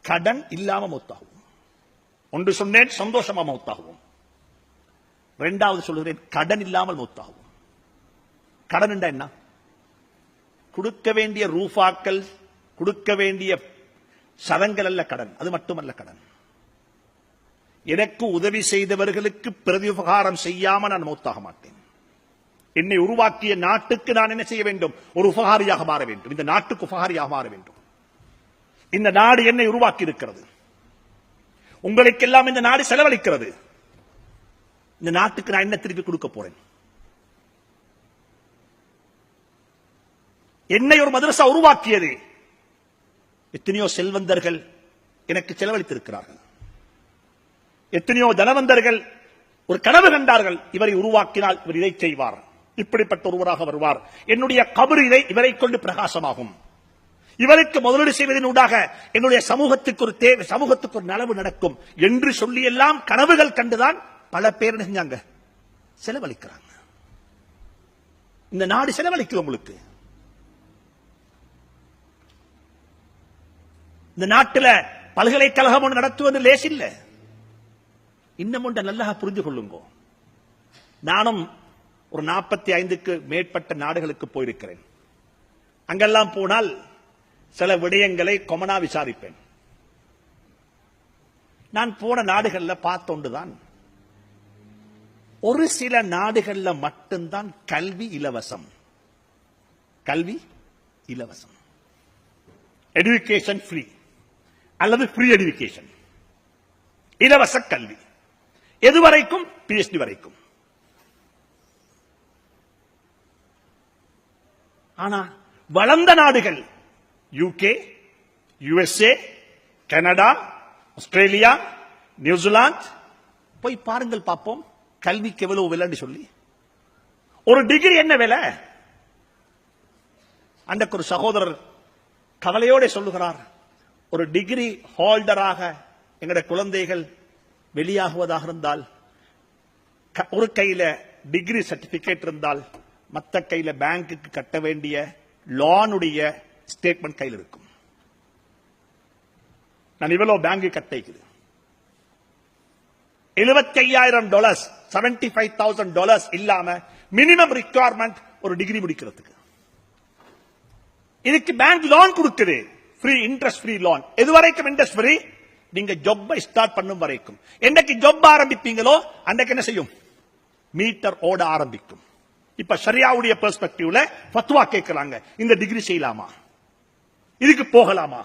கடன் இல்லாம மௌத்தாகுவோம். ஒன்று சொன்னேன், சந்தோஷமா மௌத்தாகுவோம். 2வது சொல்லுகிறேன், கடன் இல்லாமல் மௌத்தாகுவோம். கடன் என்றா என்ன? கொடுக்க வேண்டிய ரூபாக்கள், கொடுக்க வேண்டிய சதங்கள் அல்ல கடன், அது மட்டுமல்ல கடன். எனக்கு உதவி செய்தவர்களுக்கு பிரதிபகாரம் செய்யாம நான் மௌத்தாக மாட்டேன். என்னை உருவாக்கிய நாட்டுக்கு நான் என்ன செய்ய வேண்டும்? ஒரு உபகாரியாக மாற வேண்டும், இந்த நாட்டுக்கு உபகாரியாக மாற வேண்டும். இந்த நாடு என்னை உருவாக்கி இருக்கிறது, உங்களுக்கெல்லாம் இந்த நாடு செலவழிக்கிறது. இந்த நாட்டுக்கு நான் என்ன திருப்பி கொடுக்க போறேன்? என்னை ஒரு மதரசா உருவாக்கியது, எத்தனையோ செல்வந்தர்கள் எனக்கு செலவழித்திருக்கிறார்கள், எத்தனையோ தனவந்தர்கள் ஒரு கனவு கண்டார்கள், இவரை உருவாக்கினால் இவர் இதை செய்வார், இப்படிப்பட்ட ஒருவராக வருவார், என்னுடைய கபர் இவரை கொண்டு பிரகாசமாகும், இவருக்கு முதலீடு செய்வதன் ஊடாக என்னுடைய சமூகத்துக்கு ஒரு தேவை, சமூகத்துக்கு ஒரு நலவு நடக்கும் என்று சொல்லி எல்லாம் கனவுகள் கண்டுதான் பல பேர் செஞ்சாங்க, செலவழிக்கிறாங்க. இந்த நாடு செலவழிக்கும். உங்களுக்கு இந்த நாட்டில் பல்கலைக்கழகம் ஒன்று நடத்துவது லேசில்லை. இன்னும் ஒன்றை நல்லா புரிந்து கொள்ளுங்க. நானும் ஒரு 45க்கு மேற்பட்ட நாடுகளுக்கு போயிருக்கிறேன். அங்கெல்லாம் போனால் சில விடயங்களை கொமனா விசாரிப்பேன். நான் போன நாடுகள்ல பார்த்தோண்டுதான், ஒரு சில நாடுகள்ல மட்டும்தான் கல்வி இலவசம், கல்வி இலவசம், எடுகேஷன் ஃப்ரீ அல்லது ஃப்ரீ எடுகேஷன், இலவச கல்வி. எதுவரைக்கும்? PhD வரைக்கும். ஆனா வளர்ந்த நாடுகள் UK, USA, Canada, Australia, New Zealand போய் பாருங்கள், பார்ப்போம் கல்விக்கு எவ்வளவு விலைன்னு சொல்லி. ஒரு டிகிரி என்ன விலை? அன்றைக்கு ஒரு சகோதரர் கவலையோட சொல்லுகிறார், ஒரு டிகிரி ஹோல்டராக எங்களுடைய குழந்தைகள் வெளியாகுவதாக இருந்தால், ஒரு கையில டிகிரி சர்டிபிகேட் இருந்தால் மற்ற கையில பேங்குக்கு கட்ட வேண்டிய லோனுடைய ஸ்டேட்மெண்ட் கையில் இருக்கும். நான் இவ்வளவு பேங்கு கட்டிக்குது, $75,000 $75,000 இல்லாம மினிமம் ரிக்வயர்மெண்ட் ஒரு டிகிரி முடிக்கிறதுக்கு. இதுக்கு பேங்க் லோன் கொடுக்குது, ஃப்ரீ இன்ட்ரெஸ்ட் ஃப்ரீ லோன். எது வரைக்கும் இன்ட்ரெஸ்ட் ஃப்ரீ? நீங்க ஜாப் ஸ்டார்ட் பண்ணும் வரைக்கும். என்னைக்கு ஜாப் ஆரம்பிப்பீங்களோ அன்றைக்கு என்ன செய்யும்? மீட்டர் ஓட ஆரம்பிக்கும். இப்ப ஷரியாவுடைய பெர்ஸ்பெக்டிவ்ல ஃபத்வா கேட்கறாங்க, இந்த டிகிரி செய்யலாமா, இதுக்கு போகலாமா?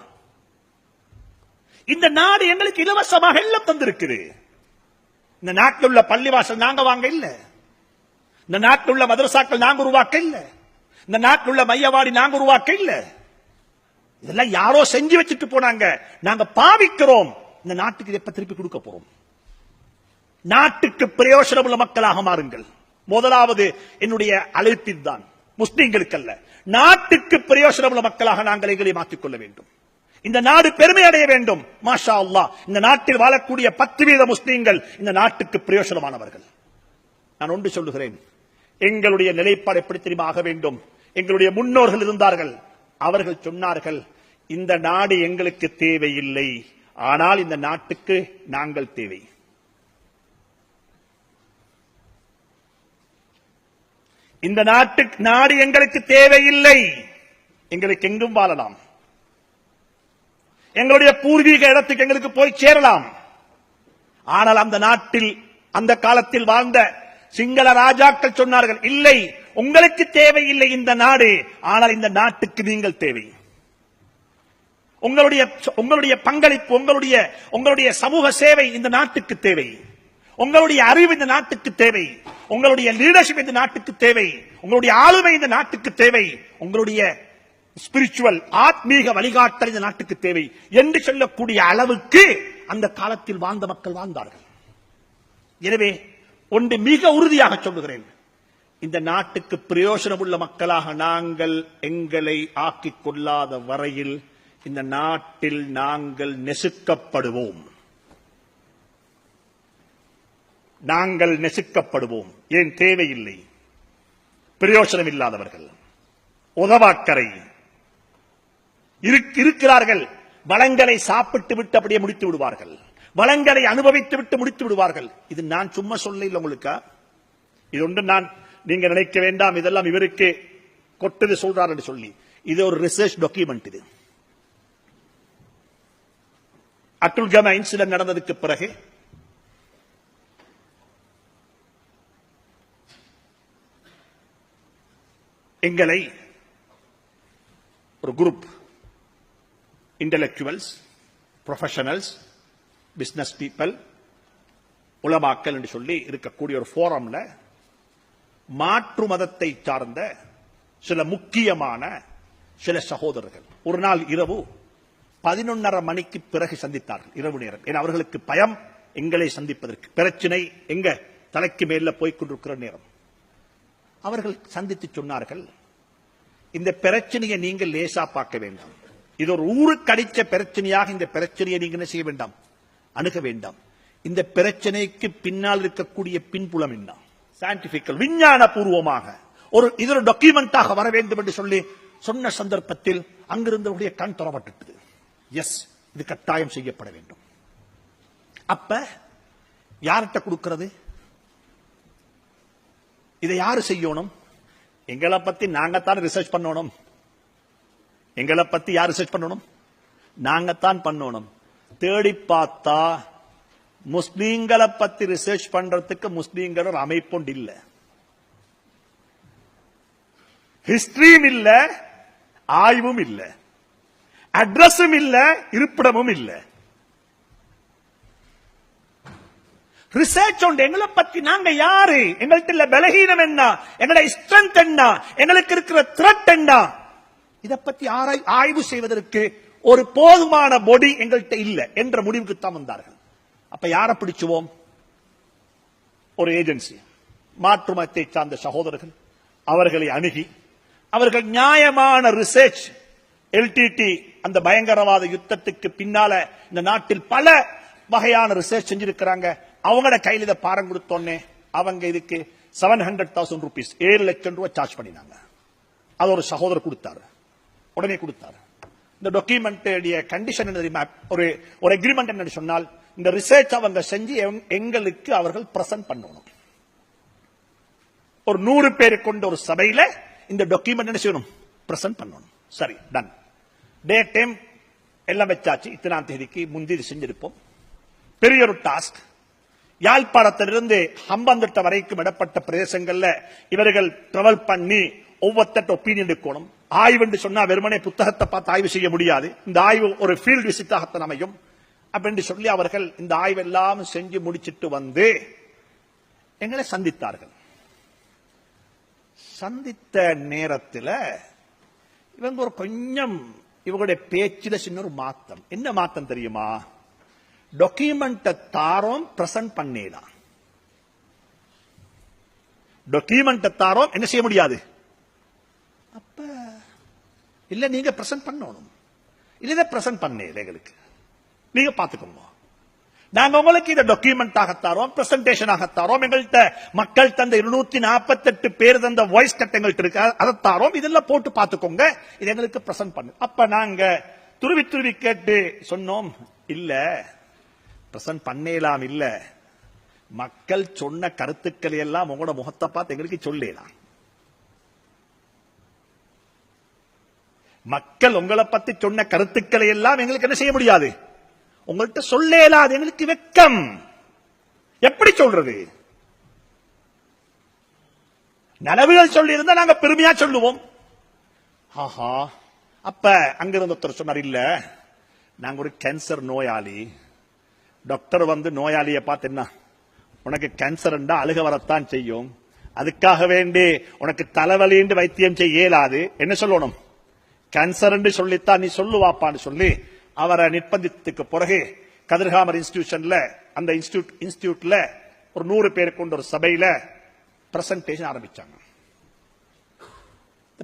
இந்த நாடு எங்களுக்கு இலவசமாக எல்லாம் தந்திருக்குது. இந்த நாட்டில் உள்ள பள்ளிவாசல் நாங்க வாங்க இல்ல, இந்த நாட்டில் உள்ள மதரசாக்கள் நாங்க உருவாக்க இல்ல, இந்த நாட்டில் உள்ள மையவாடி நாங்க உருவாக்க இல்ல. இதெல்லாம் யாரோ செஞ்சு வச்சுட்டு போனாங்க, நாங்க பாவிக்கிறோம். இந்த நாட்டுக்கு எப்ப திருப்பி கொடுக்க போறோம்? நாட்டுக்கு பிரயோஜனம் உள்ள மக்களாக மாறுங்கள். முதலாவது என்னுடைய அழைப்பில் தான், முஸ்லிம்களுக்கு அல்ல, நாட்டுக்கு பிரயோஜனம் உள்ள மக்களாக நாங்கள் எங்களை மாற்றிக்கொள்ள வேண்டும். இந்த நாடு பெருமை அடைய வேண்டும். மாஷா அல்லாஹ், இந்த நாட்டில் வாழக்கூடிய 10% முஸ்லிம்கள் இந்த நாட்டுக்கு பிரயோஜனமானவர்கள். நான் ஒன்று சொல்லுகிறேன், எங்களுடைய நிலைப்பாடு எப்படி தெரியுமா ஆக வேண்டும்? எங்களுடைய முன்னோர்கள் இருந்தார்கள், அவர்கள் சொன்னார்கள், இந்த நாடு எங்களுக்கு தேவையில்லை, ஆனால் இந்த நாட்டுக்கு நாங்கள் தேவை. இந்த நாடு எங்களுக்கு தேவையில்லை, எங்களுக்கு எங்கும் வாழலாம், எங்களுடைய பூர்வீக இடத்துக்கு எங்களுக்கு போய் சேரலாம். ஆனால் அந்த நாட்டில் அந்த காலத்தில் வாழ்ந்த சிங்கள ராஜாக்கள் சொன்னார்கள், இல்லை, உங்களுக்கு தேவையில்லை இந்த நாடு, ஆனால் இந்த நாட்டுக்கு நீங்கள் தேவை. உங்களுடைய பங்களிப்பு, உங்களுடைய சமூக சேவை இந்த நாட்டுக்கு தேவை, உங்களுடைய அறிவு இந்த நாட்டுக்கு தேவை, உங்களுடைய லீடர்ஷிப் இந்த நாட்டுக்கு தேவை, உங்களுடைய ஆளுமை இந்த நாட்டுக்கு தேவை, உங்களுடைய ஸ்பிரிச்சுவல் ஆத்மீக வழிகாட்டல் இந்த நாட்டுக்கு தேவை என்று சொல்லக்கூடிய அளவுக்கு அந்த காலத்தில் வாழ்ந்த மக்கள் வாழ்ந்தார்கள். எனவே ஒன்று மிக உறுதியாக சொல்லுகிறேன், இந்த நாட்டுக்கு பிரயோஜனம் உள்ள மக்களாக நாங்கள் எங்களை ஆக்கிக் கொள்ளாத வரையில் இந்த நாட்டில் நாங்கள் நெசுக்கப்படுவோம். நாங்கள் நெசுக்கப்படுவோம். ஏன்? தேவையில்லை, பிரயோஜனம் இல்லாதவர்கள், உதவாக்கரை இருக்கிறார்கள். வளங்களை சாப்பிட்டு விட்டு அப்படியே முடித்து விடுவார்கள், வளங்களை அனுபவித்து விட்டு முடித்து விடுவார்கள். இது நான் சும்மா சொல்ல இல்லை உங்களுக்கு, இது ஒன்று நீங்க நினைக்க வேண்டாம் இதெல்லாம் இவருக்கு கொட்டது சொல்றார் என்று சொல்லி. இது ஒரு ரிசர்ச் டாக்குமெண்ட். இது அட்டுல் கமா இன்சிடென்ட் நடந்ததுக்கு பிறகு எங்களை ஒரு group intellectuals, professionals, business people, உலமாக்கல் என்று சொல்லி இருக்கக்கூடிய ஒரு போரம்ல மாற்று மதத்தை சார்ந்த சில முக்கியமான சில சகோதரர்கள் ஒரு நாள் இரவு 11:30 மணிக்கு பிறகு சந்தித்தார்கள். இரவு நேரம். ஏன்னா அவர்களுக்கு பயம் எங்களை சந்திப்பதற்கு, பிரச்சனை எங்க தலைக்கு மேல போய்கொண்டிருக்கிற நேரம். அவர்கள் சந்தித்து சொன்னார்கள், இந்த பிரச்சனையை நீங்கள் லேசா பார்க்க வேண்டாம், இது ஒரு ஊருக்கு அடிச்ச பிரச்சனையாக இந்த பிரச்சனையை நீங்க என்ன செய்ய வேண்டாம், அணுக வேண்டாம். இந்த பிரச்சனைக்கு பின்னால் இருக்கக்கூடிய பின்புலம் என்ன, சயின்டிபிக்கல் விஞ்ஞான பூர்வமாக இது ஒரு டாக்குமெண்டாக வர வேண்டும் என்று சொல்லி சொன்ன சந்தர்ப்பத்தில் அங்கிருந்தவருடைய கண் தொடப்பட்டது. எஸ், இது கட்டாயம் செய்யப்பட வேண்டும். அப்ப யார்கிட்ட கொடுக்கிறது? இதை யாரு செய்யணும்? எங்களை பத்தி நாங்கத்தான் ரிசர்ச் பண்ணணும். எங்களை பத்தி யார் ரிசர்ச் பண்ணணும்? நாங்கத்தான் பண்ணணும். தேடி பார்த்தா முஸ்லீம்களை பத்தி ரிசர்ச் பண்றதுக்கு முஸ்லீம்கள் ஒரு அமைப்புண்டு இல்ல, ஹிஸ்டரியும் இல்ல, ஆய்வும் இல்ல, அட்ரஸும் இல்ல, இருப்பிடமும் இல்ல. ரிசர்ச் உண்டு. எங்களை பத்தி நாங்க யாரு, எங்கள்கிட்ட பலகீனம் என்ன, எங்களுடைய ஸ்ட்ரென்த் என்ன, எங்களுக்கு இருக்கிற த்ரெட் என்ன, இதை பத்தி ஆய்வு செய்வதற்கு ஒரு போதுமான பொடி எங்கள்கிட்ட இல்ல என்ற முடிவுக்கு தான் வந்தார்கள். அப்ப யாரை பிடிச்சுவோம்? ஒரு ஏஜென்சி, மாற்று மதத்தை சார்ந்த சகோதரர்கள். அவர்களை அணுகி அவர்கள் நியாயமான ரிசர்ச், எல்டிடி அந்த பயங்கரவாத யுத்தத்துக்கு பின்னால இந்த நாட்டில் பல வகையான ரிசர்ச் செஞ்சிருக்கிறாங்க. அவங்களோட கையில் இதை பாரம் கொடுத்தோன்னே அவங்க இதுக்கு 700,000 rupees, 7 லட்சம் ரூபாய் சார்ஜ் பண்ணினாங்க. அது ஒரு சகோதரர் கொடுத்தாரு, உடனே கொடுத்தாரு. இந்த டாக்குமெண்ட் கண்டிஷன் என்ன தெரியுமா? ஒரு அக்ரிமெண்ட் என்ன சொன்னால், இந்த ரிசர்ச் அவங்க செஞ்சு எங்களுக்கு அவர்கள் பிரசன்ட் பண்ணணும். ஒரு 100 பேரை கொண்ட ஒரு சபையில இந்த டாக்குமெண்ட் என்ன செய்யணும், பிரசன்ட் பண்ணணும். சரி, டன். டே டைம் எல்லாம் வச்சாச்சு. இத்தனாம் தேதிக்கு முந்தி இது செஞ்சிருப்போம். பெரிய ஒரு டாஸ்க். யாழ்ப்பாணத்திலிருந்து ஹம்பந்தட்ட வரைக்கும் இடப்பட்ட பிரதேசங்கள்ல இவர்கள் டிராவல் பண்ணி ஒவ்வொருத்தட்ட ஒப்பீனியன் எடுக்கணும். ஆய்வு என்று சொன்னா வெறுமனே புத்தகத்தை பார்த்து ஆய்வு செய்ய முடியாது. இந்த ஆய்வு ஒரு ஃபீல்ட் விசிட்டாகத்தான் அமையும். அப்படின்னு சொல்லி அவர்கள் இந்த ஆய்வெல்லாம் செஞ்சு முடிச்சிட்டு வந்து எங்களை சந்தித்தார்கள். சந்தித்த நேரத்தில் இவங்க ஒரு கொஞ்சம் இவங்களுடைய பேச்சில சின்ன ஒரு மாத்தம். என்ன மாத்தம் தெரியுமா? டாக்குமெண்ட் தாரோம் பிரசன்ட் பண்ணேதான். டாக்குமெண்ட் தாரோம் என்ன செய்ய முடியாது. அப்ப இல்ல நீங்க பிரசன்ட் பண்ணணும். இல்ல பிரசன்ட் பண்ணல எங்களுக்கு, நீங்க பாத்துக்கோங்க. நாங்க உங்களுக்கு இதை டாக்குமெண்ட் ஆகத்தாரோம், பிரசன்டேஷன் ஆகத்தாரோம். எங்கள்கிட்ட மக்கள் தந்த 248 பேர் தந்த வாய்ஸ் கட் எங்கள்கிட்ட இருக்கு, அதைத்தாரோம். இதெல்லாம் போட்டு பாத்துக்கோங்க, இது எங்களுக்கு பிரசன்ட் பண்ணு. அப்ப நாங்க துருவி துருவி கேட்டு சொன்னோம், இல்ல பிரசன்ட் பண்ணலாம். இல்ல மக்கள் சொன்ன கருத்துக்களை எல்லாம் உங்களோட முகத்தை பார்த்து எங்களுக்கு சொல்லலாம். மக்கள் உங்களை பத்தி சொன்ன கருத்துக்களை எல்லாம் எங்களுக்கு என்ன செய்ய முடியாது, உங்கள்கிட்ட சொல்லலாது. எங்களுக்கு வெக்கம். எப்படி சொல்றது? நனவுகள் சொல்லி இருந்தா நாங்க பெருமையா சொல்லுவோம். ஆஹா. அப்ப அங்கிருந்து ஒருத்தர் சொன்னார், இல்ல நாங்க ஒரு கேன்சர் நோயாளி. டாக்டர் வந்து நோயாளியை பார்த்து, என்ன உனக்கு கேன்சர் அழுக வரத்தான் செய்யும், அதுக்காக வேண்டி உனக்கு தலைவலி வைத்தியம் செய்ய இயலாது. என்ன சொல்லணும்? கேன்சர் என்று சொல்லித்தான் நீ சொல்லுவாப்பான்னு சொல்லி அவரை நிர்பந்தித்துக்கு பிறகு கதிர்காமர் இன்ஸ்டிடியூஷன்ல, அந்த இன்ஸ்டிடியூட்ல ஒரு 100 பேர் கொண்ட ஒரு சபையில பிரசன்டேஷன் ஆரம்பிச்சாங்க.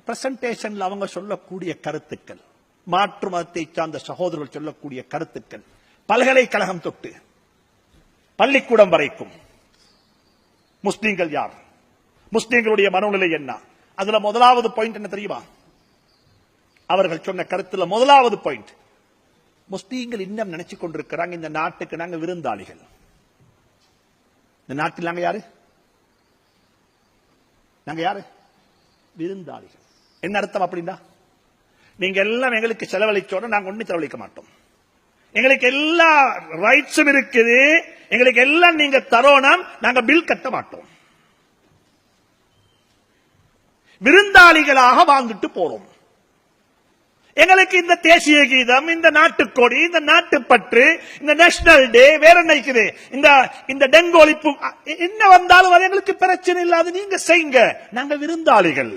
பிரசன்டேஷன்ல அவங்க சொல்லக்கூடிய கருத்துக்கள், மாற்று மதத்தை சார்ந்த சகோதரர்கள் சொல்லக்கூடிய கருத்துக்கள், பல்கலைக்கழகம் தொட்டு பள்ளிக்கூடம் வரைக்கும் முஸ்லீம்கள் யார், முஸ்லீம்களுடைய மனோநிலை என்ன, அதுல முதலாவது பாயிண்ட் என்ன தெரியுமா? அவர்கள் சொன்ன கருத்துல முதலாவது பாயிண்ட், முஸ்லீம்கள் இன்னும் நினைச்சு கொண்டிருக்கிறாங்க இந்த நாட்டுக்கு நாங்க விருந்தாளிகள். இந்த நாட்டில் நாங்க யாரு? நாங்க யாரு? விருந்தாளிகள். என்ன அர்த்தம் அப்படின்னா, நீங்க எல்லாம் எங்களுக்கு செலவழிச்சோட நாங்க ஒண்ணு செலவழிக்க மாட்டோம். எங்களுக்கு எல்லா ரைட்ஸும் இருக்குது, எங்களுக்கு எல்லாம் நீங்க தரோம், நாங்க பில் கட்ட மாட்டோம். விருந்தாளிகளாக வாழ்ந்துட்டு போறோம். எங்களுக்கு இந்த தேசிய கீதம், இந்த நாட்டுக்கொடி, இந்த நாட்டுப்பற்று, இந்த நேஷனல் டே, வேற என்ன இருக்குது, இந்த டெங்கு ஒழிப்பு என்ன வந்தாலும் அது எங்களுக்கு பிரச்சனை இல்லாது, நீங்க செய்யுங்க, நாங்க விருந்தாளிகள்.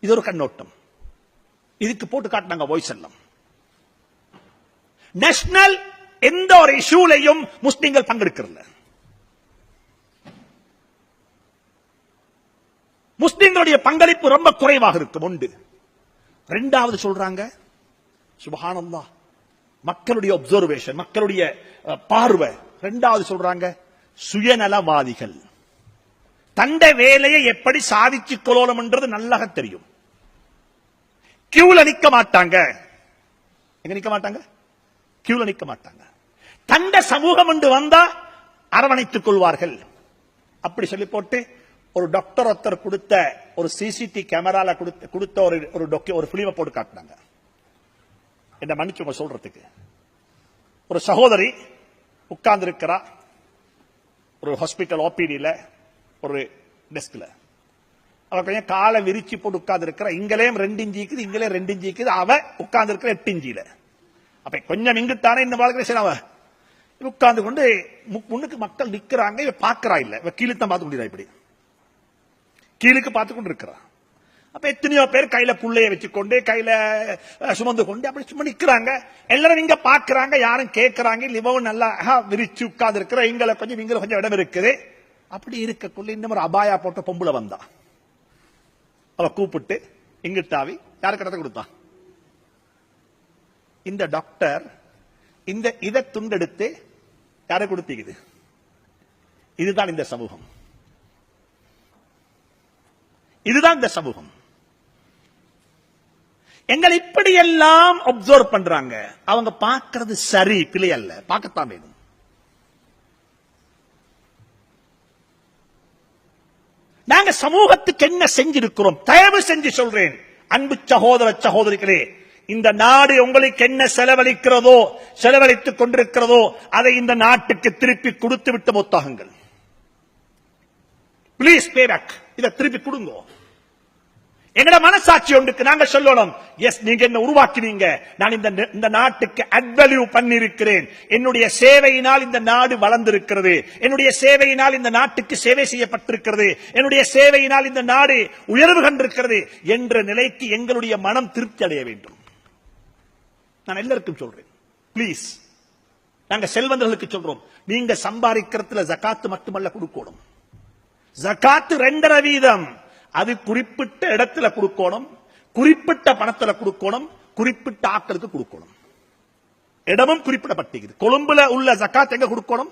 இது ஒரு கண்ணோட்டம். இதுக்கு போட்டு காட்டினாங்க வாய்ஸ் எல்லாம். நேஷனல் எந்த ஒரு இஷ்யூலையும் முஸ்லிம்கள் பங்கெடுக்கிறல. முஸ்லிம்களுடைய பங்களிப்பு ரொம்ப குறைவாக இருக்கும். உண்டு. இரண்டாவது சொல்றாங்க, சுப்ஹானல்லாஹ், மக்களுடைய அப்சர்வேஷன், மக்களுடைய பார்வை. இரண்டாவது சொல்றாங்க, சுயநலவாதிகள். தண்ட வேலையை எப்படி சாதிச்சு கொள்ளணும் என்றது நல்லா தெரியும். கியூல நிக்க மாட்டாங்க. எங்க நிக்க மாட்டாங்க? கியூல நிக்க மாட்டாங்க. தண்ட சமூகம் என்று வந்தா அரவணைத்துக் கொள்வார்கள். அப்படி சொல்லி போட்டு ஒரு டாக்டர் ஒருத்தர் கொடுத்த ஒரு சிசிடி கேமரால கொடுத்த ஒரு பிலிமை போட்டு காட்டினாங்க. என்ன மன்னிச்சு சொல்றதுக்கு, ஒரு சகோதரி உட்கார்ந்து இருக்கிறா ஒரு ஹாஸ்பிட்டல் ஓபிடியில ஒரு டெஸ்க்ல. அவ கொஞ்சம் காலை விரிச்சு போட்டு உட்கார்ந்து இருக்கிற. இங்களையும் 2 இன்ச்சு இருக்குது, இங்களே 2 இன்ச்சு இருக்குது. அவ உட்கார்ந்து இருக்கிற 8 இன்ச்சில. அப்ப கொஞ்சம் இங்கிட்டானே இந்த வாழ்க்கை அவ உட்கார்ந்து கொண்டு முன்னுக்கு மக்கள் நிக்கிறாங்க. இவ பாக்குறா இல்ல, இவ கீழே தான் பார்த்து கொண்டிருக்கா. இப்படி கீழுக்கு பார்த்து கொண்டு இருக்கிறா. அப்ப எத்தனையோ பேர் கையில புள்ளைய வச்சுக்கொண்டு கையில சுமந்து கொண்டு அப்படி சும்மா நிக்கிறாங்க. எல்லாரும் இங்க பாக்குறாங்க, யாரும் கேட்கறாங்க. இவவும் நல்லா விரிச்சு உட்கார்ந்து இருக்கிற. இங்களை கொஞ்சம் இங்க கொஞ்சம் இடம் இருக்குது. அப்படி இருக்கக்குள்ள இன்னும் ஒரு அபாயா போட்ட பொம்புல வந்தா. அவ கூப்பிட்டு இங்கிட்டாவி யாருக்கு இடத்த கொடுத்தா? இந்த டாக்டர் இதை துண்டெடுத்து யாரை கொடுத்தீங்க? இதுதான் இந்த சமூகம். இதுதான் இந்த சமூகம். எங்களை இப்படி எல்லாம் அப்சர்வ் பண்றாங்க. அவங்க பார்க்கிறது சரி, பிழை அல்ல, பார்க்கத்தான் வேணும். நாங்க சமூகத்துக்கு என்ன செஞ்சிருக்கிறோம்? தயவு செஞ்சு சொல்றேன், அன்பு சகோதர சகோதரிகளே, இந்த நாடு உங்களுக்கு என்ன செலவழிக்கிறதோ, செலவழித்துக் கொண்டிருக்கிறதோ, அதை இந்த நாட்டுக்கு திருப்பி கொடுத்து விட்டு மொத்தாகுங்கள். Please pay back. இதை திருப்பி கொடுங்க. எங்கட மனசாட்சி ஒன்றுக்கு நாங்க சொல்லணும், எஸ், நீங்க என்ன உருவாக்கினீங்க, நான் இந்த நாட்டுக்கு அட்வல்யூ பண்ணிருக்கிறேன், என்னுடைய சேவையினால் இந்த நாடு வளர்ந்திருக்கிறது, என்னுடைய சேவையினால் இந்த நாட்டுக்கு சேவை செய்யப்பட்டிருக்கிறது, என்னுடைய சேவையினால் இந்த நாடு உயர்வு கண்டிருக்கிறது என்ற நிலைக்கு எங்களுடைய மனம் திருப்தி அடைய வேண்டும். நான் எல்லாருக்கும் சொல்றேன், பிளீஸ். நாங்க செல்வந்தர்களுக்கு சொல்றோம், நீங்க சம்பாதிக்கிறதுல ஜகாத்து மட்டுமல்ல கொடுக்கணும். ஜகாத்து 2.5%. அது குறிப்பிட்ட இடத்துல கொடுக்கணும், குறிப்பிட்ட பணத்துல கொடுக்கணும், குறிப்பிட்ட ஆட்களுக்கு கொடுக்கணும். இடமும் குறிப்பிடப்பட்டிருக்குது. கொழும்புல உள்ள ஜகாத் எங்க கொடுக்கணும்?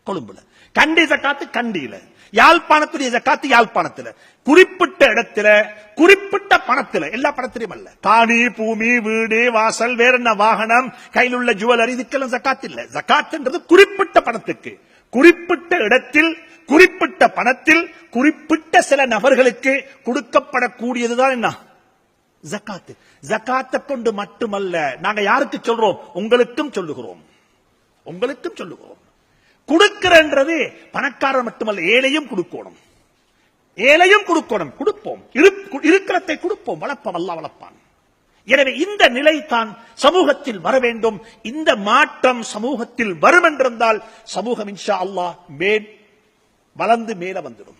கொழும்புல. கண்டி ஜகாத்து கண்டியில, யாழ்ப்பாணத்துடைய ஜகாத்து யாழ்ப்பாணத்துல, குறிப்பிட்ட இடத்துல, குறிப்பிட்ட பணத்துல, எல்லா பணத்திலையும் அல்ல. காணி, பூமி, வீடு, வாசல், வேற என்ன வாகனம், கையில் உள்ள ஜுவல்லரி, இதுக்கெல்லாம் ஜகாத் இல்ல. ஜகாத்ன்றது குறிப்பிட்ட பணத்துக்கு, குறிப்பிட்ட இடத்தில், குறிப்பிட்ட பணத்தில், குறிப்பிட்ட சில நபர்களுக்கு கொடுக்கப்படக்கூடியதுதான் என்ன? ஜகாத். ஜகாத்தை கொண்டு மட்டுமல்ல, நாங்க யாருக்கு சொல்றோம்? உங்களுக்கும் சொல்லுகிறோம், உங்களுக்கும் சொல்லுகிறோம். கொடுக்கிறன்றது பணக்காரர் மட்டுமல்ல, ஏழையும் கொடுக்கணும், ஏழையும் கொடுக்கணும். கொடுப்போம், இருக்கிறதை கொடுப்போம், வளர்ப்போம், அல்லாஹ் வளர்ப்பான். எனவே இந்த நிலை தான் சமூகத்தில் வர வேண்டும். இந்த மாற்றம் சமூகத்தில் வரும் என்றிருந்தால் சமூகம் இன்ஷா அல்லாஹ் வளர்ந்து மேல வந்துடும்.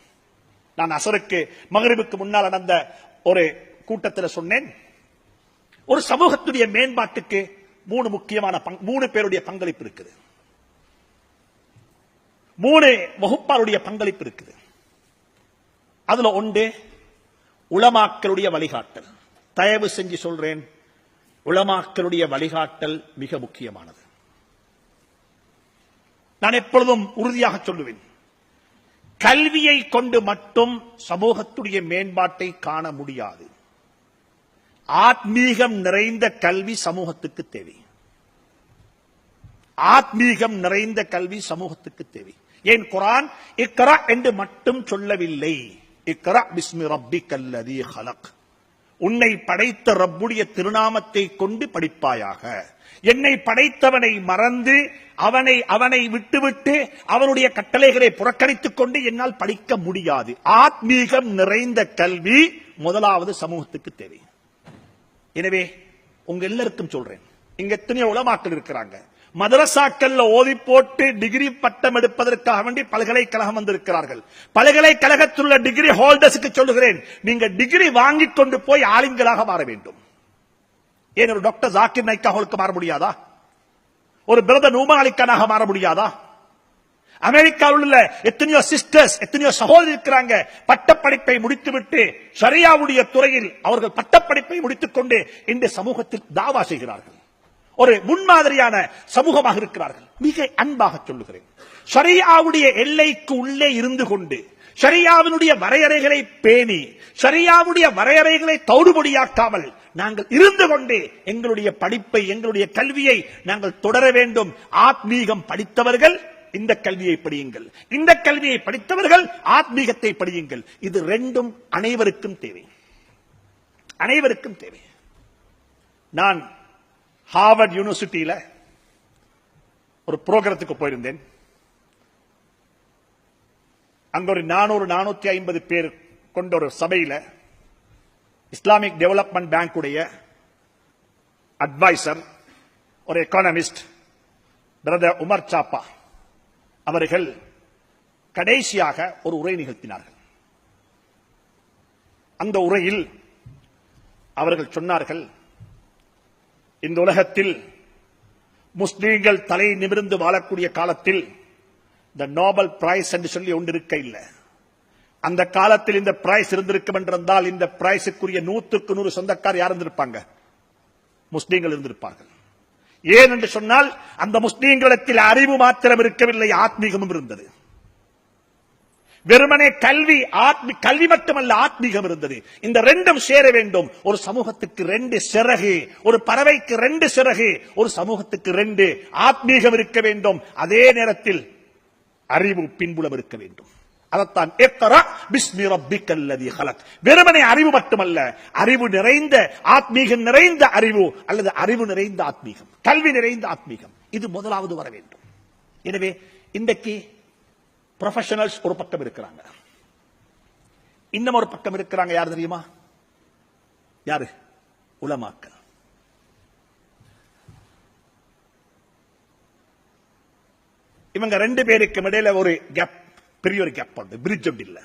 நான் அசருக்கு மகரிபுக்கு முன்னால் நடந்த ஒரு கூட்டத்தில் சொன்னேன், ஒரு சமூகத்துடைய மேம்பாட்டுக்கு 3 முக்கியமான 3 பேருடைய பங்களிப்பு இருக்குது, 3 வகுப்பாருடைய பங்களிப்பு இருக்குது. அதுல ஒன்று உலமாக்களுடைய வழிகாட்டல். தயவு செஞ்சு சொல்றேன், உலமாக்களுடைய வழிகாட்டல் மிக முக்கியமானது. நான் எப்பொழுதும் உறுதியாக சொல்லுவேன், கல்வியை கொண்டு மட்டும் சமூகத்துடைய மேம்பாட்டை காண முடியாது. ஆத்மீகம் நிறைந்த கல்வி சமூகத்துக்கு தேவை. ஆத்மீகம் நிறைந்த கல்வி சமூகத்துக்கு தேவை. ஏன் குர்ஆன் இக்ரா என்று மட்டும் சொல்லவில்லை, இக்ரா பிஸ்மி ரப்பிக்கல்லதீ ஹலக், உன்னை படைத்த ரப்புடைய திருநாமத்தை கொண்டு படிப்பாயாக. என்னை படைத்தவனை மறந்து அவனை விட்டுவிட்டு அவனுடைய கட்டளைகளை புறக்கணித்துக் கொண்டு என்னால் படிக்க முடியாது. ஆத்மீகம் நிறைந்த கல்வி முதலாவது சமூகத்துக்கு தேவை. எனவே உங்க எல்லாருக்கும் சொல்றேன், இங்க எத்தனையோ உலமாக்கள் இருக்கிறாங்க, மதரசாக்கள்ல ஓதி போட்டு டிகிரி பட்டம் எடுப்பதற்காக வேண்டி பல்கலைக்கழகம் வந்திருக்கிறார்கள். பல்கலைக்கழகத்தில் உள்ள டிகிரி ஹோல்டர்ஸுக்கு சொல்லுகிறேன், நீங்க டிகிரி வாங்கி கொண்டு போய் ஆலிம்களாக மாற வேண்டும். ஏன் ஒரு டாக்டர் ஜாக்கிர் நாய்க்காக மாற முடியாதா? ஒரு பிரதர் நூமா அலிகானாக மாற முடியாதா? அமெரிக்காவில் உள்ள எத்தனையோ சிஸ்டர்ஸ், எத்தனையோ சகோதரி இருக்கிறாங்க, பட்டப்படிப்பை முடித்துவிட்டு ஷரியாவுடைய துறையில் அவர்கள் பட்டப்படிப்பை முடித்துக் கொண்டு இந்த சமூகத்தில் தாவா செய்கிறார்கள். ஒரு முன்மாதிரியான சமூகமாக இருக்கிறார்கள். மிக அன்பாக சொல்லுகிறேன், ஷரியாவுடைய எல்லைக்கு உள்ளே இருந்து கொண்டு ஷரியாவினுடைய வரையறைகளை பேணி ஷரியாவுடைய வரையறைகளை தௌடுபடியாக்காமல் நாங்கள் இருந்து கொண்டு எங்களுடைய படிப்பை, எங்களுடைய கல்வியை நாங்கள் தொடர வேண்டும். ஆத்மீகம் படித்தவர்கள் இந்த கல்வியை படியுங்கள், இந்த கல்வியை படித்தவர்கள் ஆத்மீகத்தை படியுங்கள். இது ரெண்டும் அனைவருக்கும் தேவை, அனைவருக்கும் தேவை. நான் ஹார்வர்ட் யூனிவர்சிட்டியில ஒரு புரோகிராமத்துக்கு போயிருந்தேன். அங்க ஒரு 400-450 பேர் கொண்ட ஒரு சபையில இஸ்லாமிக் டெவலப்மெண்ட் பேங்க் உடைய அட்வைசர், ஒரு எக்கானமிஸ்ட் பிரதர் உமர் சாப்பா அவர்கள் கடைசியாக ஒரு உரை நிகழ்த்தினார்கள். அந்த உரையில் அவர்கள் சொன்னார்கள், இந்த உலகத்தில் முஸ்லீம்கள் தலை நிமிர்ந்து வாழக்கூடிய காலத்தில் இந்த நோபல் பிரைஸ் என்று சொல்லி ஒன்று இருக்க இல்லை. அந்த காலத்தில் இந்த பிரைஸ் இருந்திருக்கும் என்றால் இந்த பிரைஸுக்குரிய 100க்கு 100 சொந்தக்கார் யார் இருந்திருப்பாங்க? முஸ்லீம்கள் இருந்திருப்பார்கள். ஏன் என்று சொன்னால் அந்த முஸ்லீம்களிடத்தில் அறிவு மாத்திரம் இருக்கவில்லை, ஆத்மீகமும் இருந்தது. வெறுமனே கல்வி மட்டுமல்ல, ஆத்மீகம் இருந்தது. இந்த ரெண்டும் சேர வேண்டும். ஒரு சமூகத்துக்கு 2 சிறகு, ஒரு பறவைக்கு 2 சிறகு, ஒரு சமூகத்துக்கு 2. ஆத்மீகம் இருக்க வேண்டும், அதே நேரத்தில் அறிவு பின்புலம் இருக்க வேண்டும். அதத்தான் இக்ரா பிஸ்மி ரப்பிக்கல்லதி ஹலக். வெறுமனே அறிவு மட்டுமல்ல, அறிவு நிறைந்த ஆத்மீகம் நிறைந்த அறிவு அல்லது அறிவு நிறைந்த ஆத்மீகம், கல்வி நிறைந்த ஆத்மீகம், இது முதலாவது வர வேண்டும். எனவே இன்றைக்கு ப்ரொஃபஷனல்ஸ் ஒரு பக்கம் இருக்கிறாங்க, இன்னும் ஒரு பக்கம் இருக்கிறாங்க. யார் தெரியுமா? யாரு? உலமாக்கள். இவங்க ரெண்டு பேருக்கு இடையில ஒரு கேப், பெரிய ஒரு கேப் உண்டு, பிரிட்ஜ் ஒன்று இல்ல.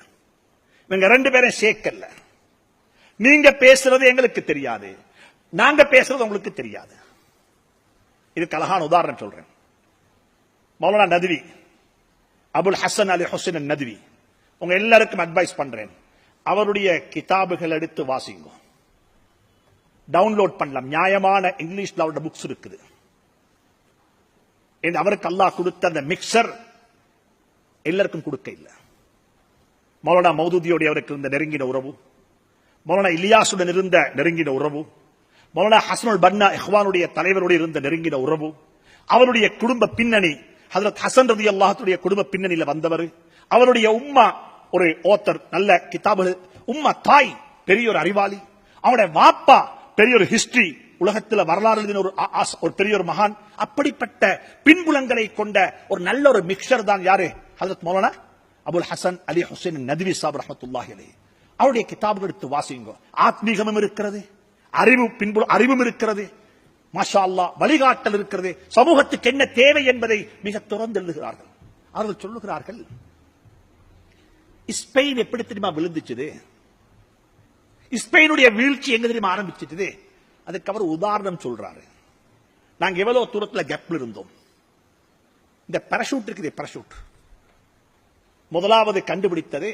இவங்க ரெண்டு பேரும் சேர்க்கல. நீங்க பேசுறது எங்களுக்கு தெரியாது, நாங்க பேசுறது உங்களுக்கு தெரியாது. இதுக்கு அழகான உதாரணம் சொல்றேன். மௌலானா நத்வி, அபுல் ஹசன் அலி ஹுசைன் நத்வி, உங்க எல்லாருக்கும் அட்வைஸ் பண்றேன், அவருடைய கிதாபுகள் எடுத்து வாசிங்க, டவுன்லோட் பண்ணலாம். நியாயமான இங்கிலீஷ்ல அவருடைய புக்ஸ் இருக்குது. அவருக்கு அல்லாஹ் கொடுத்த அந்த மிக்சர் எல்லாருக்கும் கொடுக்க இல்லை. மௌலானா மௌதூதியோட அவருக்கு இருந்த நெருங்கின உறவு, மௌலானா இலியாசுடன் இருந்த நெருங்கின உறவு, மௌலானா ஹசனுல் பன்னா இஹ்வானுடைய தலைவருடைய இருந்த நெருங்கின உறவு, அவருடைய குடும்ப பின்னணி, ஹஜ்ரத் ஹசன் ரலியல்லாஹுடைய குடும்ப பின்னணியில வந்தவர், அவருடைய உம்மா ஒரு ஓத்தர், நல்ல கிதாபுகள், உம்மா தாய் பெரிய ஒரு அறிவாளி, அவருடைய வாப்பா பெரிய ஒரு ஹிஸ்டரி, உலகத்தில் வரலாறு எழுதின ஒரு பெரிய ஒரு மகான். அப்படிப்பட்ட பின்புலங்களை கொண்ட ஒரு நல்ல ஒரு மிக்சர் தான் யாரு? ஹஜ்ரத் மௌலானா அபுல் ஹசன் அலி ஹுசைன் நத்வி சாப் ரஹ்மத்துல்லாஹி அலைஹி. அவருடைய கிதாபுகள் எடுத்து வாசிங்க. ஆத்மீகமும் இருக்கிறது, அறிவும் இருக்கிறது, மாஷா அல்லாஹ் வழிகாட்டல் இருக்கிறது, சமூகத்துக்கு என்ன தேவை என்பதை மிக திறந்து எழுதுகிறார்கள். அவர்கள் சொல்லுகிறார்கள், ஸ்பெயின் எப்படி தெரியுமா விழுந்துச்சு? ஸ்பெயினுடைய வீழ்ச்சி எங்க தெரியுமா ஆரம்பிச்சிட்டு? அதுக்கு அவர் உதாரணம் சொல்றாரு. நாங்க எவ்வளவு தூரத்தில் கேப்ல இருந்தோம். இந்த பாராசூட் இருக்குது, பாராசூட் முதலாவது கண்டுபிடித்தது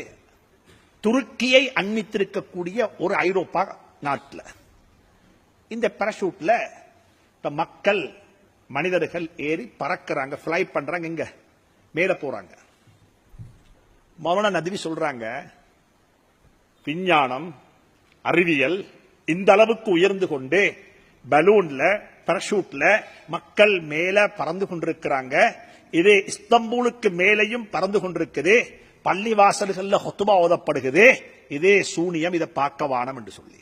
துருக்கியை அண்மித்திருக்கக்கூடிய ஒரு ஐரோப்பா நாட்டில். இந்த பாராசூட்ல மக்கள் மனிதர்கள் ஏறி பறக்கிறாங்க, ஃபிளை பண்றாங்க, இங்க மேல போறாங்க. மௌலானா நத்வி சொல்றாங்க, விஞ்ஞானம் அறிவியல் இந்த அளவுக்கு உயர்ந்து கொண்டு பலூன்ல பாராசூட்ல மக்கள் மேல பறந்து கொண்டிருக்கிறாங்க. இது இஸ்தம்பூலுக்கு மேலையும் பறந்து கொண்டிருக்குது, பள்ளிவாசல்கள்ல ஹுத்பா ஓதப்படுகிறது. இதே சூனியம், இதை பார்க்க வானம் என்று சொல்லி,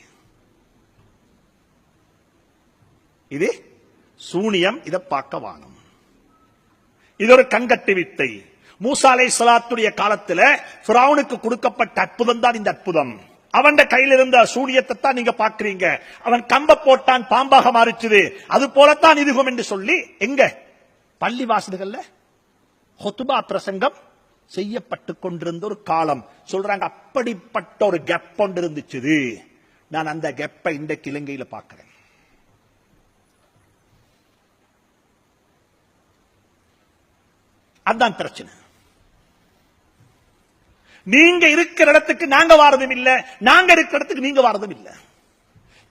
இது சூனியம், இதை பார்க்க வானம். இது ஒரு கண்கட்டு வித்தை. மூசா அலைஹிஸ்ஸலாத்துடைய காலத்தில் ஃபிரௌனுக்கு கொடுக்கப்பட்ட அற்புதம் தான் இந்த அற்புதம். அவன் கையில் இருந்த சூனியத்தை தான் நீங்க பாக்குறீங்க. அவன் கம்ப போட்டான், பாம்பாக மாறிச்சுது, அது போலத்தான் இதுகும் என்று சொல்லி எங்க பள்ளி வாசல்கள்ல ஹுத்பா பிரசங்கம் செய்யப்பட்டு கொண்டிருந்த ஒரு காலம். சொல்றாங்க, அப்படிப்பட்ட ஒரு கேப் ஒன்று இருந்துச்சு. நான் அந்த கேப்பை இன்றைக்கு இலங்கையில் பார்க்கிறேன். அதான் பிரச்சனை. நீங்க இருக்கிற இடத்துக்கு நாங்க வாரதும் இல்ல, நாங்க இருக்கிற இடத்துக்கு நீங்க வாரதும் இல்ல.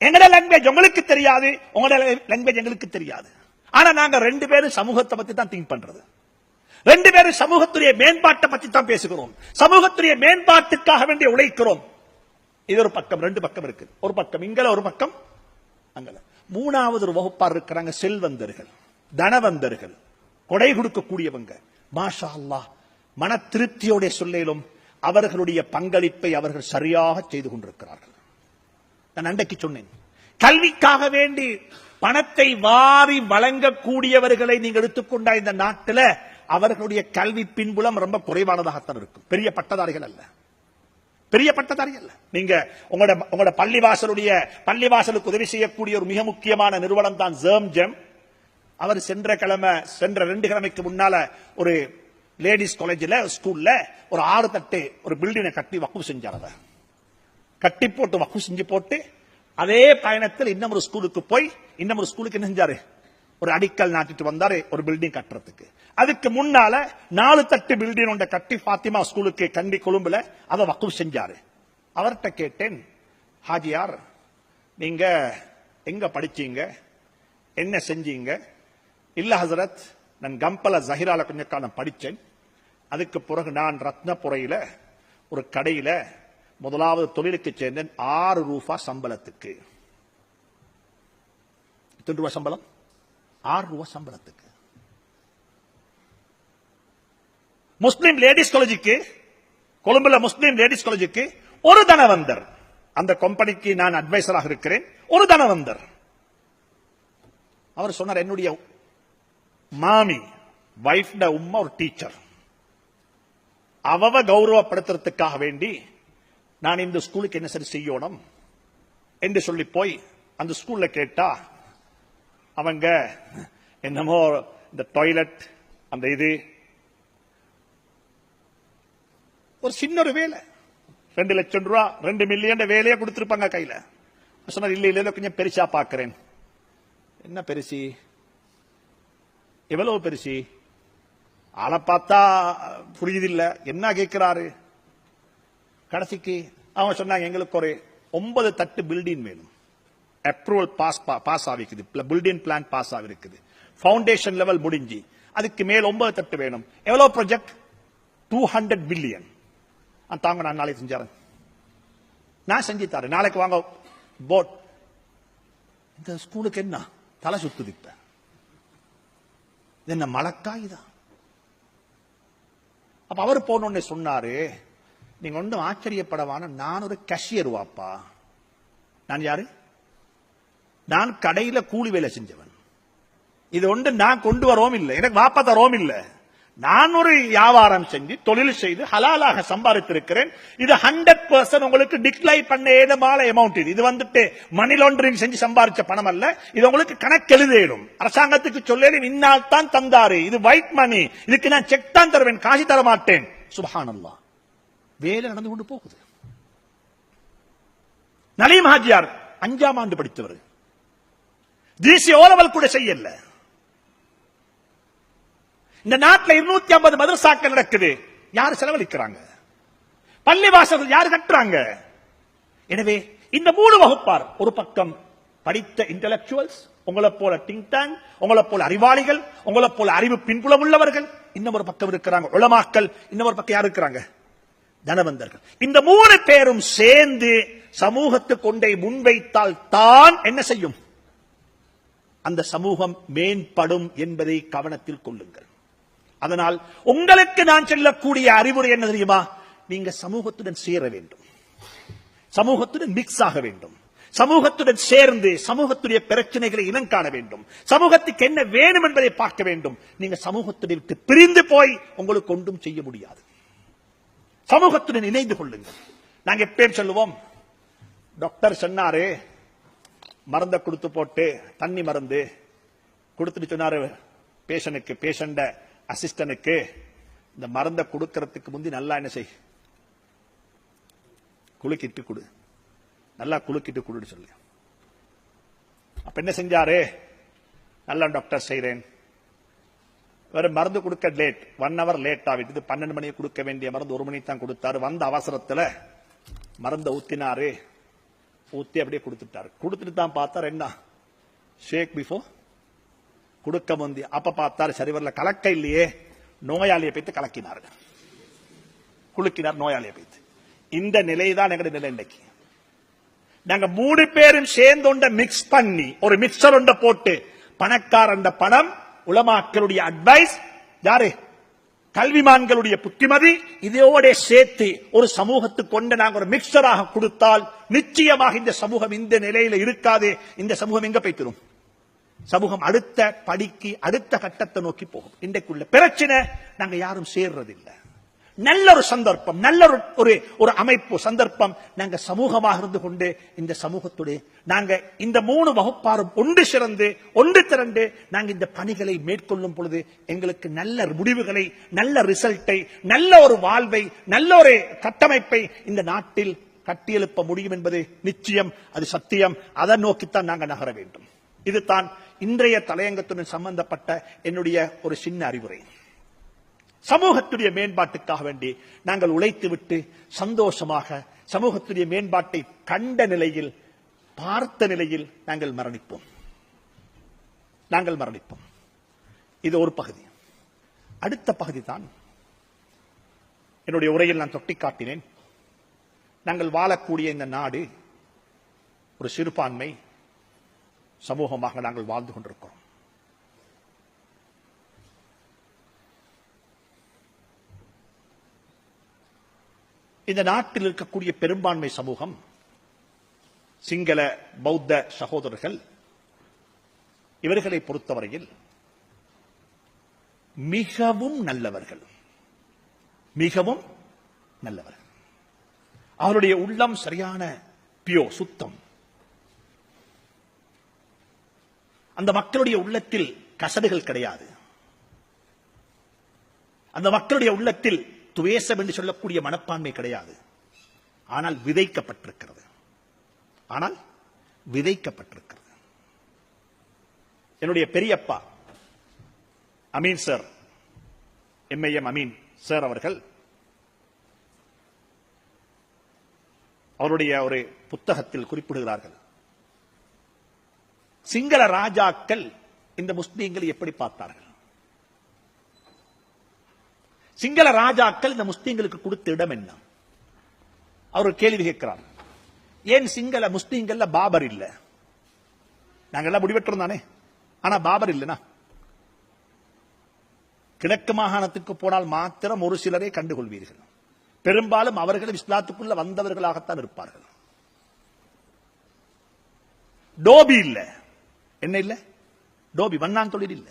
எங்களோட லாங்குவேஜ் உங்களுக்கு தெரியாது, உங்களோட லாங்குவேஜ் எங்களுக்கு தெரியாது. ஆனா நாங்க ரெண்டு பேரும் சமூகத்தை பத்தி தான் திங்க் பண்றது, ரெண்டு பேரும் சமூகத்துடைய மேம்பாட்டை பத்தி தான் பேசுகிறோம், சமூகத்துடைய மேம்பாட்டுக்காக வேண்டிய உழைக்கிறோம். இது ஒரு பக்கம், ரெண்டு பக்கம் இருக்கு. ஒரு பக்கம் இங்கல, ஒரு பக்கம் அங்கல. மூணாவது ஒரு வகுப்பார் இருக்கிறாங்க, செல்வந்தர்கள், தனவந்தர்கள், கொடை கொடுக்கக்கூடியவங்க. மாஷா அல்லாஹ், மன திருப்தியோட சொல்லும் அவர்களுடைய பங்களிப்பை அவர்கள் சரியாக செய்து கொண்டிருக்கிறார்கள். நான் அன்றைக்கு சொன்னேன், கல்விக்காக வேண்டி பணத்தை வாரி வழங்கக்கூடியவர்களை நீங்க எடுத்துக்கொண்ட இந்த நாட்டில் அவர்களுடைய கல்வி பின்புலம் ரொம்ப குறைவானதாகத்தான் இருக்கும். பெரிய பட்டதாரிகள் அல்ல, பெரிய பட்டதாரி அல்ல. நீங்க உங்களோட பள்ளிவாசலுக்கு உதவி செய்யக்கூடிய ஒரு மிக முக்கியமான நிறுவனம் தான் ஜெம். அவர் சென்ற 2 கிழமைக்கு முன்னால ஒரு லேடிஸ் காலேஜில் ஸ்கூல்ல ஒரு 6 தட்டு ஒரு பில்டிங்கை கட்டி வக்ஃப் செஞ்சாங்க. கட்டி போட்டு வக்ஃப் செஞ்சு போட்டு அதே பயணத்தில் இன்னும் ஒரு ஸ்கூலுக்கு போய் இன்னும் ஒரு ஸ்கூலுக்கு என்ன செஞ்சாரு, ஒரு அடிக்கல் நாட்டிட்டு வந்தாரு ஒரு பில்டிங் கட்டுறதுக்கு. அதுக்கு முன்னால 4 தட்டு பில்டிங் ஒன்றை கட்டி பாத்திமா ஸ்கூலுக்கு கண்டி கொழும்புல அதை வக்ஃப் செஞ்சாரு. அவர்கிட்ட கேட்டேன், ஹாஜியார் நீங்க எங்க படிச்சீங்க, என்ன செஞ்சீங்க? இல்ல ஹசரத், நான் கம்பல ஜஹிரால கொஞ்ச காலம் படிச்சேன். அதுக்கு பிறகு நான் ரத்னபுரையில ஒரு கடையில முதலாவது தொழிலுக்கு சேர்ந்தேன். 6 ரூபா சம்பளத்துக்கு. எத்தனை ரூபாய் சம்பளம்? 6 ரூபாய் சம்பளத்துக்கு. முஸ்லிம் லேடிஸ் காலேஜுக்கு கொழும்புல முஸ்லீம் லேடிஸ் காலேஜுக்கு ஒரு தனவந்தர், அந்த கம்பெனிக்கு நான் அட்வைசராக இருக்கிறேன், ஒரு தனவந்தர் அவர் சொன்னார், என்னுடைய மாமி வைஃப்ட உம்மா ஒரு டீச்சர், அவ கௌரவப்படுத்துறதுக்காக வேண்டி நான் இந்த ஸ்கூலுக்கு என்ன சரி செய்யணும் என்று சொல்லி போய் அந்த ஸ்கூல்ல கேட்டா அவங்க என்னமோ இந்த டாய்லெட் அந்த இது ஒரு சின்ன ஒரு வேலை 2 லட்சம் ரூபாய் 2 மில்லியன் வேலையை கொடுத்திருப்பாங்க கையில. சொன்னார், இல்ல இல்ல கொஞ்சம் பெருசா பாக்குறேன். என்ன பெருசி, எவ்வளவு பெருசி, ஆளை பார்த்தா புரியுதில்ல, என்ன கேட்கிறாரு. கடைசிக்கு அவன் சொன்னாங்க, எங்களுக்கு ஒரு 9 தட்டு பில்டிங் வேணும், அப்ரூவல் பாஸ் ஆகிக்குது, பில்டிங் பிளான் பாஸ் ஆகிருக்குது, ஃபவுண்டேஷன் லெவல் முடிஞ்சு, அதுக்கு மேல் 9 தட்டு வேணும். எவ்வளவு ப்ராஜெக்ட்? 200 பில்லியன். தாங்க, நான் நாளைக்கு செஞ்சாரன், நான் செஞ்சு தரேன், நாளைக்கு வாங்க போட். இந்த ஸ்கூலுக்கு என்ன தலை சுத்துது, இப்ப என்ன மழக்காய்தான். அப்ப அவர் போனோடனே சொன்னாரு, நீங்க ஒன்றும் ஆச்சரியப்படவான, நான் ஒரு கேஷியர் வாப்பா. நான் யாரு? நான் கடையில கூலி வேலை செஞ்சவன். இது ஒன்று நான் கொண்டு வரவும் இல்லை, எனக்கு வாப்பா தரவும் இல்லை. நான் ஒரு வியாபாரம் செஞ்சு தொழில் செய்து ஹலாலாக சம்பாதித்திருக்கிறேன். இது 100% உங்களுக்கு டிக்ளைன் பண்ண ஏதமான அமௌண்ட். இது வந்துட்டு மணி லாண்டரிங் செஞ்சு சம்பாதிச்ச பணம் அல்ல. இது உங்களுக்கு கணக்கு எழுதேடும், அரசாங்கத்துக்கு சொல்லேடும், இன்னால் தான் தந்தாரு, இது ஒயிட் மணி, இதுக்கு நான் செக் தான் தருவேன், காசு தர மாட்டேன். சுப்ஹானல்லாஹ், வேலை நடந்து கொண்டு போகுது. நலீம் ஹாஜியார் 5ஆம் ஆண்டு படித்தவர், தேசிய ஓலவல் கூட செய்யல. இந்த நாட்டில் 250 மதரசாக்கள் நடக்குது, யாரு செலவழிக்கிறாங்க? பள்ளிவாசல் யாரு கட்டுறாங்க? எனவே இந்த 3 வகுப்பார், ஒரு பக்கம் படித்த இன்டெலக்சுவல்ஸ், உங்களை போல திங்க் டேங்க், உங்களை போல அறிவாளிகள், உங்களை போல அறிவு பின்புலம் உள்ளவர்கள், இன்னொரு பக்கம் இருக்கிறாங்க உலமாக்கள், இன்னொரு பக்கம் யார் இருக்கிறாங்க? தனவந்தர்கள். இந்த 3 பேரும் சேர்ந்து சமூகத்தை கொண்டே முன்வைத்தால் தான் என்ன செய்யும்? அந்த சமூகம் மேம்படும் என்பதை கவனத்தில் கொள்ளுங்கள். அதனால் உங்களுக்கு நான் சொல்லக்கூடிய அறிவுரை என்ன தெரியுமா? நீங்க சமூகத்துடன் சேர வேண்டும், சமூகத்துடன் மிக்ஸ் ஆக வேண்டும், சமூகத்துடன் சேர்ந்து சமூகத்துடைய பிரச்சனைகளை இனம் காண வேண்டும், சமூகத்துக்கு என்ன வேணும் என்பதை பார்க்க வேண்டும். நீங்க சமூகத்துடன் விட்டு பிரிந்து போய் உங்களுக்கு ஒன்றும் செய்ய முடியாது. சமூகத்துடன் இணைந்து கொள்ளுங்கள். நாங்க எப்பயும் சொல்லுவோம், டாக்டர் சொன்னாரு, மருந்தை கொடுத்து போட்டு தண்ணி மருந்து கொடுத்துட்டு சொன்னாரு பேஷனுக்கு, பேஷண்ட அசிஸ்டனுக்கு, இந்த மருந்தை கொடுக்கறதுக்கு முந்தி நல்லா என்ன செய், குலுக்கிட்டு கொடு, நல்லா குலுக்கிட்டு கொடுன்னு சொல்லி. அப்ப என்ன செஞ்சாரு? நல்லா டாக்டர் செய்றேன், வேற மருந்து கொடுக்க லேட், 1 hour லேட் ஆகிட்டு, 12 மணிக்கு கொடுக்க வேண்டிய மருந்து 1 மணிக்கு தான் கொடுத்தாரு. வந்த அவசரத்துல மருந்தை ஊத்தினாரு, ஊத்தி அப்படியே கொடுத்துட்டாரு. கொடுத்துட்டு தான் பார்த்தாரு, என்ன ஷேக் பிஃபோர் கொடுக்க முந்தி. அப்ப பார்த்தாரு சரி வரல, கலக்க இல்லையே, நோயாளியை வைத்து கலக்கினார், குலுக்கினார் நோயாளியை வைத்து. இந்த நிலைதான் எங்களுடைய நிலை. இன்னைக்கு நாங்க 3 பேரும் சேர்ந்து மிக்ஸ் பண்ணி ஒரு மிக்சர் ஒன்றை போட்டு, பணக்காரண்ட பணம், உலமாக்களுடைய அட்வைஸ், யாரு கல்விமான்களுடைய புத்திமதி, இதோட சேர்த்து ஒரு சமூகத்துக்கு கொண்டு நாங்கள் ஒரு மிக்சராக கொடுத்தால் நிச்சயமாக இந்த சமூகம் இந்த நிலையில இருக்காது. இந்த சமூகம் எங்க போய்த்திரும்? சமூகம் அடுத்த படிக்கு, அடுத்த கட்டத்தை நோக்கி போகும். இன்றைக்குள்ள பிரச்சனை, நாங்க யாரும் சேர்றதில்லை. நல்ல ஒரு சந்தர்ப்பம், நல்ல ஒரு அமைப்பு சந்தர்ப்பம், நாங்க சமூகமாக இருந்து கொண்டு இந்த சமூகத்துடைய நாங்க இந்த 3 வகுப்பாரும் ஒன்று சிறந்து ஒன்று திரண்டு நாங்க இந்த பணிகளை மேற்கொள்ளும் பொழுது எங்களுக்கு நல்ல முடிவுகளை, நல்ல ரிசல்ட்டை, நல்ல ஒரு வாழ்வை, நல்ல ஒரு கட்டமைப்பை இந்த நாட்டில் கட்டியெழுப்ப முடியும் என்பது நிச்சயம், அது சத்தியம். அதை நோக்கித்தான் நாங்கள் நகர வேண்டும். இதுதான் இன்றைய தலையங்கத்துடன் சம்பந்தப்பட்ட என்னுடைய ஒரு சின்ன அறிவுரை. சமூகத்துடைய மேம்பாட்டுக்காக வேண்டி நாங்கள் உழைத்துவிட்டு சந்தோஷமாக சமூகத்துடைய மேம்பாட்டை கண்ட நிலையில், பார்த்த நிலையில் நாங்கள் மரணிப்போம். இது ஒரு பகுதி. அடுத்த பகுதி தான் என்னுடைய உரையில் நான் தொட்டிக்காட்டினேன். நாங்கள் வாழக்கூடிய இந்த நாடு ஒரு சிறுபான்மை சமூகமாக நாங்கள் வாழ்ந்து கொண்டிருக்கிறோம். இந்த நாட்டில் இருக்கக்கூடிய பெரும்பான்மை சமூகம், சிங்கள பௌத்த சகோதரர்கள், இவர்களை பொறுத்தவரையில் மிகவும் நல்லவர்கள், மிகவும் நல்லவர்கள். அவருடைய உள்ளம் சரியான பியோ, சுத்தம். அந்த மக்களுடைய உள்ளத்தில் கசடுகள் கிடையாது. அந்த மக்களுடைய உள்ளத்தில் துவேஷம் என்று சொல்லக்கூடிய மனப்பான்மை கிடையாது. ஆனால் விதைக்கப்பட்டிருக்கிறது. என்னுடைய பெரியப்பா Ameen sir, MIM Ameen sir அவர்கள் அவருடைய ஒரு புத்தகத்தில் குறிப்பிடுகிறார்கள், சிங்கள ராஜாக்கள் இந்த முஸ்லீம்களை எப்படி பார்த்தார்கள். சிங்கள ராஜாக்கள் இந்த முஸ்லீம்களுக்கு கொடுத்த இடம் என்ன? அவர் கேள்வி கேட்கிறார். ஏன் சிங்கள முஸ்லீம்கள்ல பாபர் இல்ல? நாங்க எல்லாம் முடிவெற்றோம் தானே, ஆனா பாபர் இல்லனா? கிழக்கு மாகாணத்துக்கு போனால் மாத்திரம் ஒரு சிலரை கண்டுகொள்வீர்கள். பெரும்பாலும் அவர்கள் இஸ்லாத்துக்குள்ள வந்தவர்களாகத்தான் இருப்பார்கள். டோபி இல்ல. என்ன இல்ல? டோபி, வண்ணான் தொழில் இல்ல.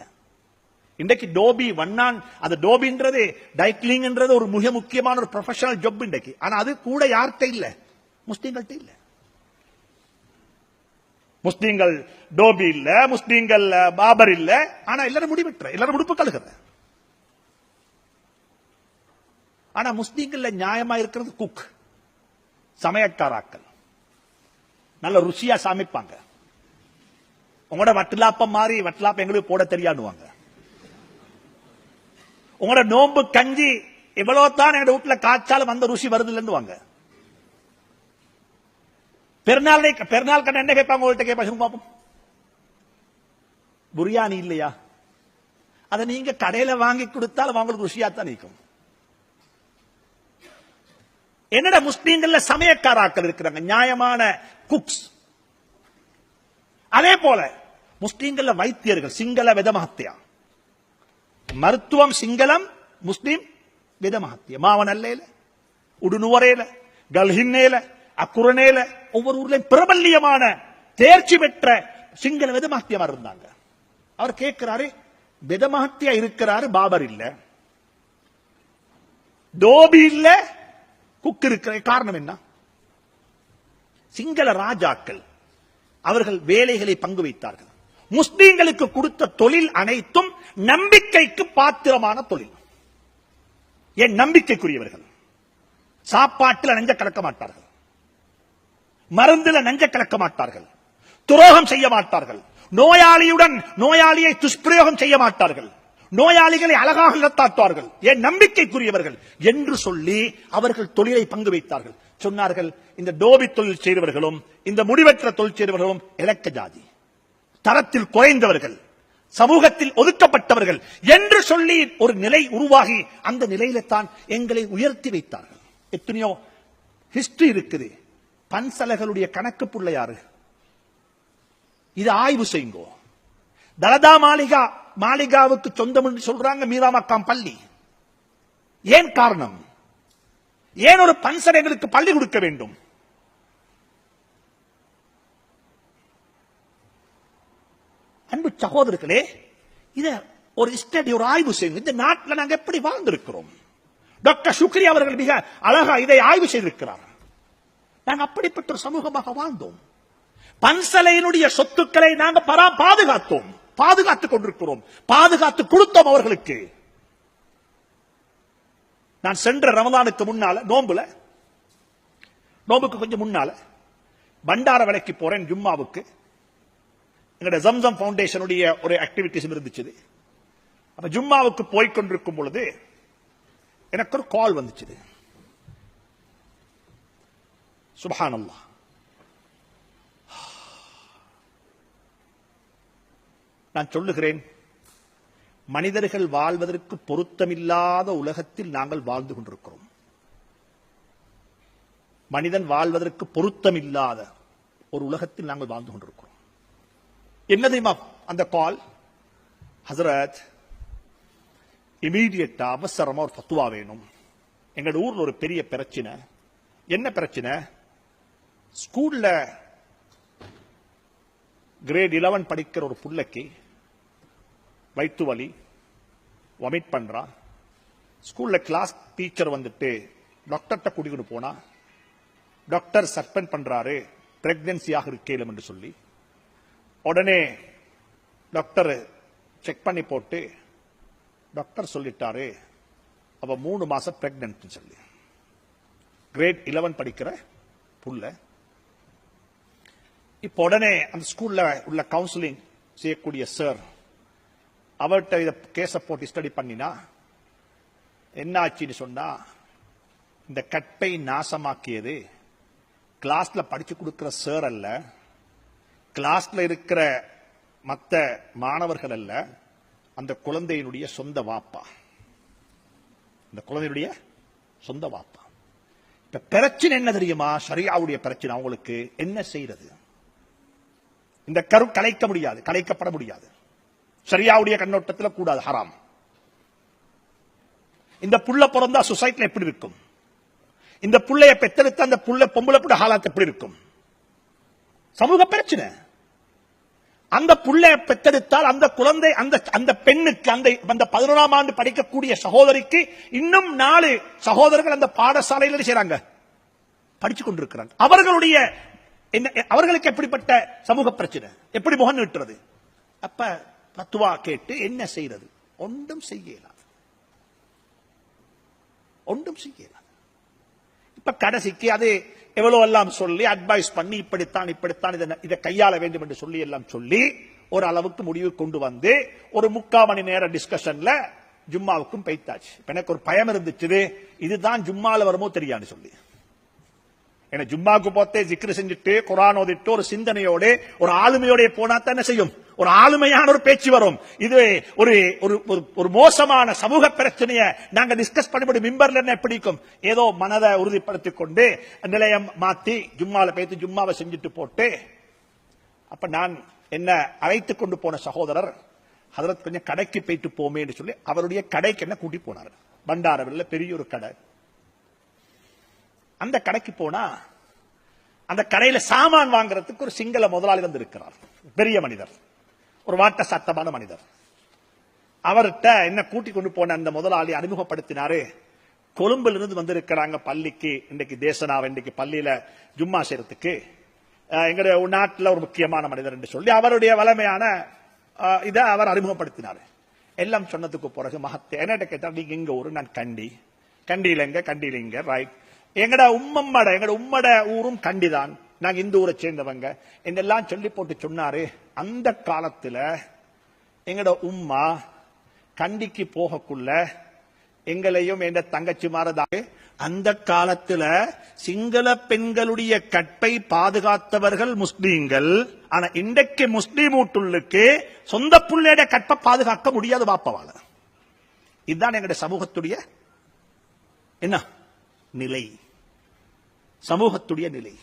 இன்றைக்கு டோபி, வண்ணான், அது டோபின்றது, டைக்லிங்ன்றது ஒரு மிக முக்கியமான ஒரு ப்ரொஃபஷனல் ஜாப் இன்றைக்கு. ஆனா அது கூட யார்கிட்ட இல்ல? முஸ்லீம்கள்ட்ட இல்ல. முஸ்லீம்கள் டோபி இல்ல, முஸ்லீம்கள் பாபர் இல்ல. ஆனா எல்லாரும் முடிவெற்ற, எல்லாரும் உடுப்பு கழுகுற. ஆனா முஸ்லீம்கள்ல நியாயமா இருக்கிறது குக், சமையற்காராக்கள். நல்ல ருசியா சமைப்பாங்க. உங்களோட வட்டலாப்பம் மாறி வட்டலாப்பம் எங்களுக்கு போட தெரியாதுவாங்க. உங்களோட நோம்பு கஞ்சி எவ்வளவு தான் எங்க வீட்டுல காய்ச்சாலும் அந்த ருசி வருது இல்லைன்னு வாங்க. பெருநாள் கண்ண என்ன கேட்பாங்க உங்கள்கிட்ட? கேட்பாங்க பாப்போம், பிரியாணி இல்லையா? அதை நீங்க கடையில வாங்கி கொடுத்தாலும் அவங்களுக்கு ருசியாத்தான் நிற்கும். என்னடா முஸ்லீம்கள்ல சமயக்காராக்கள் இருக்கிறாங்க, நியாயமான குக்ஸ். அதே போல முஸ்லீம்கள்ல வைத்தியர்கள், சிங்கள வெதமஹத்தியா மருத்துவம், சிங்களம், முஸ்லீம் வெதமஹத்திய. மாவனல்லையில, உடுநுவரையில, கல்ஹின்னேல, அக்குரனேல, ஒவ்வொரு ஊர்லயும் பிரபல்யமான தேர்ச்சி பெற்ற சிங்கள வெதமஹத்தியமா இருந்தாங்க. அவர் கேட்கிறாரு, வெதமஹத்தியா இருக்கிறாரு, பாபர் இல்ல, டோபி இல்ல, குக் இருக்கிற காரணம் என்ன? சிங்கள ராஜாக்கள் அவர்கள் வேலைகளை பங்கு வைத்தார்கள். முஸ்லீம்களுக்கு கொடுத்த தொழில் அனைத்தும் நம்பிக்கைக்கு பாத்திரமான தொழில். ஏன்? நம்பிக்கைக்குரியவர்கள். சாப்பாட்டில் நஞ்ச கலக்க மாட்டார்கள், மருந்துல நஞ்ச கலக்க மாட்டார்கள், துரோகம் செய்ய மாட்டார்கள், நோயாளியை துஷ்பிரயோகம் செய்ய மாட்டார்கள், நோயாளிகளை அழகாக நடத்தாட்டுவார்கள். ஏன்? நம்பிக்கைக்குரியவர்கள் என்று சொல்லி அவர்கள் தொழிலை பங்கு வைத்தார்கள். சொன்னார்கள், இந்த டோபி தொழில் செய்தவர்களும் இந்த முடிவற்ற தொழில் செய்தவர்களும் இலக்க ஜாதி, தரத்தில் குறைந்தவர்கள், சமூகத்தில் ஒதுக்கப்பட்டவர்கள் என்று சொல்லி ஒரு நிலை உருவாகி அந்த நிலையில தான் எங்களை உயர்த்தி வைத்தார்கள். எத்தனையோ ஹிஸ்டரி இருக்குது. பன்சலைகளுடைய கணக்கு புள்ள யாரு? இது ஆய்வு செய்யுங்கோ. தலதா மாளிகாவுக்கு சொந்தம் என்று சொல்றாங்க மீராமக்காம் பள்ளி. ஏன் காரணம்? ஏன் ஒரு பன்சலைகளுக்கு பள்ளி கொடுக்க வேண்டும்? அன்பு சகோதரர்களே, இத ஒரு ஸ்டடி, ஒரு ஆய்வு செய்யுங்க. இந்த நாட்டில் நாங்கள் எப்படி வாழ்ந்திருக்கிறோம்? டாக்டர் சுக்ரி அவர்கள் மிக அழகா இதை ஆய்வு செய்திருக்கிறார். நாங்கள் அப்படிப்பட்ட ஒரு சமூகமாக வாழ்ந்தோம். பன்சலையினுடைய சொத்துக்களை நாங்கள் பாதுகாத்தோம், பாதுகாத்துக் கொண்டிருக்கிறோம், பாதுகாத்து கொடுத்தோம் அவர்களுக்கு. நான் சென்ற ரமலானுக்கு முன்னால, நோம்புக்கு கொஞ்சம் முன்னால பண்டார விலைக்கு போறேன் ஜும்மாவுக்கு. எங்களுடைய ஜம்சம் ஃபவுண்டேஷனுடைய ஒரு ஆக்டிவிட்டிஸ் இருந்துச்சு. அப்ப ஜும்மாவுக்கு போய்கொண்டிருக்கும் பொழுது எனக்கு ஒரு கால் வந்துச்சு. சுப்ஹானல்லாஹ், நான் சொல்லுகிறேன், மனிதர்கள் வாழ்வதற்கு பொருத்தமில்லாத உலகத்தில் நாங்கள் வாழ்ந்து கொண்டிருக்கிறோம். மனிதன் வாழ்வதற்கு பொருத்தமில்லாத ஒரு உலகத்தில் நாங்கள் வாழ்ந்து கொண்டிருக்கிறோம். என்னதையுமா அந்த கால்? ஹசரத், இமீடியட்டா அவசரமா ஒரு ஃபத்வா வேணும். எங்க ஊர்ல ஒரு பெரிய பிரச்சனை, என்ன பிரச்சனை? ஸ்கூல்ல கிரேட் 11 படிக்கிற ஒரு புள்ளைக்கு வயிற்று வலி, வமிட் பண்றான். ஸ்கூல்ல கிளாஸ் டீச்சர் வந்துட்டு டாக்டர்கிட்ட கூட்டிட்டு போனா டாக்டர் சஸ்பெண்ட் பண்றாரு, பிரெக்னன்சியாக இருக்கேலும் என்று சொல்லி. உடனே டாக்டர் செக் பண்ணி போட்டு டாக்டர் சொல்லிட்டாரு அவ 3 மாசம் பிரெக்னன்ட் சொல்லி. கிரேட் 11 படிக்கிற புள்ள. இப்ப உடனே அந்த ஸ்கூல்ல உள்ள கவுன்சிலிங் செய்யக்கூடிய சார் அவர்கிட்ட இத கேஸ போட்டு ஸ்டடி பண்ணினா என்ன ஆச்சுன்னு சொன்னா, இந்த கற்பை நாசமாக்கியது கிளாஸ்ல படிச்சு கொடுக்கிற சார் அல்ல, கிளாஸ்ல இருக்கிற மற்ற மாணவர்கள் அல்ல, அந்த குழந்தையினுடைய சொந்த வாப்பா. அந்த குழந்தையுடைய சொந்த வாப்பா. இப்ப பிரச்சனை என்ன தெரியுமா? ஷரியாவுடைய பிரச்சனை. அவங்களுக்கு என்ன செய்யறது? இந்த கரு கலைக்க முடியாது, கலைக்கப்பட முடியாது. ஷரியாவுடைய கண்ணோட்டத்தில் கூடாது, ஹராம். இந்த புள்ள பிறந்தா சொசைட்டில எப்படி இருக்கும்? இந்த புள்ளைய பெற்றெடுத்த அந்த புள்ள பொம்பளை கூட ஹாலாத் எப்படி இருக்கும்? சமூக பிரச்சனை. அந்த புள்ளைய பெற்றெடுத்தால் அந்த குழந்தை அந்த பெண்ணுக்கு அந்த 11ஆம் ஆண்டு படிக்கக்கூடிய சகோதரிக்கு இன்னும் 4 சகோதரர்கள் அந்த பாடசாலையில் செய்றாங்க, படிச்சு கொண்டிருக்கிறாங்க. அவர்களுக்கு எப்படிப்பட்ட சமூக பிரச்சனை? எப்படி முகம் நீட்டுறது? அப்ப பத்துவா கேட்டு என்ன செய்யறது? ஒன்றும் செய்யலாம், ஒன்றும் செய்யலாம். இப்ப கடைசிக்கு அது எவ்வளவு எல்லாம் சொல்லி அட்வைஸ் பண்ணி இப்படித்தான் இதை கையாள வேண்டும் என்று சொல்லி எல்லாம் சொல்லி ஒரு அளவுக்கு முடிவு கொண்டு வந்து ஒரு 3/4 மணி நேர டிஸ்கஷன்ல ஜும்மாவுக்கும் பெய்தாச்சு. எனக்கு ஒரு பயம் இருந்துச்சு, இதுதான் ஜும்மால வருமோ தெரியான்னு சொல்லி. ஏன்னா ஜும்மாவுக்கு போத்தே ஜிக்ரு செஞ்சுட்டு குர்ஆன் ஓதிட்டு ஒரு சிந்தனையோட ஒரு ஆளுமையோட போனா தான் என்ன செய்யும்? ஒரு ஆளுமையான ஒரு பேச்சு வரும். இது ஒரு மோசமான சமூக பிரச்சனையை நாங்க டிஸ்கஸ் பண்ணி மிம்பர்ல என்ன பிடிக்கும்? ஏதோ மனதை உறுதிப்படுத்திக் கொண்டு நிலையம் மாத்தி ஜும்மால பேத்து ஜும்மாவை செஞ்சுட்டு போட்டு, அப்ப நான் என்ன அழைத்துக் கொண்டு போன சகோதரர் ஹதரத் கொஞ்சம் கடைக்கு போயிட்டு போமே என்று சொல்லி அவருடைய கடைக்கு என்ன கூட்டி போனார். பண்டாரவில் பெரிய ஒரு கடை. அந்த கடைக்கு போனா அந்த கடையில சாமான் வாங்குறதுக்கு ஒரு சிங்கள முதலாளி வந்து இருக்கிறார். பெரிய மனிதர், ஒரு வாட்ட சத்தமான மனிதர். அவர்கிட்ட என்ன கூட்டி கொண்டு போன அந்த முதலாளி அறிமுகப்படுத்தினாரு. கொழும்புல இருந்து வந்திருக்கிறாங்க பள்ளிக்கு, இன்றைக்கு தேசனாவை இன்றைக்கு பள்ளியில ஜும்மா செய்யறதுக்கு. எங்களுடைய நாட்டில் ஒரு முக்கியமான மனிதர் என்று சொல்லி அவருடைய வளமையான இதை அவர் அறிமுகப்படுத்தினார். எல்லாம் சொன்னதுக்கு பிறகு மகத்தே என்ன கேட்டார், நீங்க இங்க ஊரு? நான் கண்டியில இங்க ரைட். எங்கட உம்மட ஊரும் கண்டிதான், நாங்க இந்த ஊரை சேர்ந்தவங்க என்னெல்லாம் சொல்லி போட்டு சொன்னாரு. அந்த காலத்துல எங்கட உம்மா கண்டிக்கு போகக்குள்ள எங்களையும் என்ற தங்கச்சி மாறதாக அந்த காலத்துல சிங்கள பெண்களுடைய கற்பை பாதுகாத்தவர்கள் முஸ்லீம்கள். ஆனா இன்றைக்கு முஸ்லீம் வீட்டுள்ளுக்கு சொந்த புள்ளைய கற்பை பாதுகாக்க முடியாது பாப்பவால. இதுதான் எங்களுடைய சமூகத்துடைய என்ன நிலை, சமூகத்துடைய நிலை.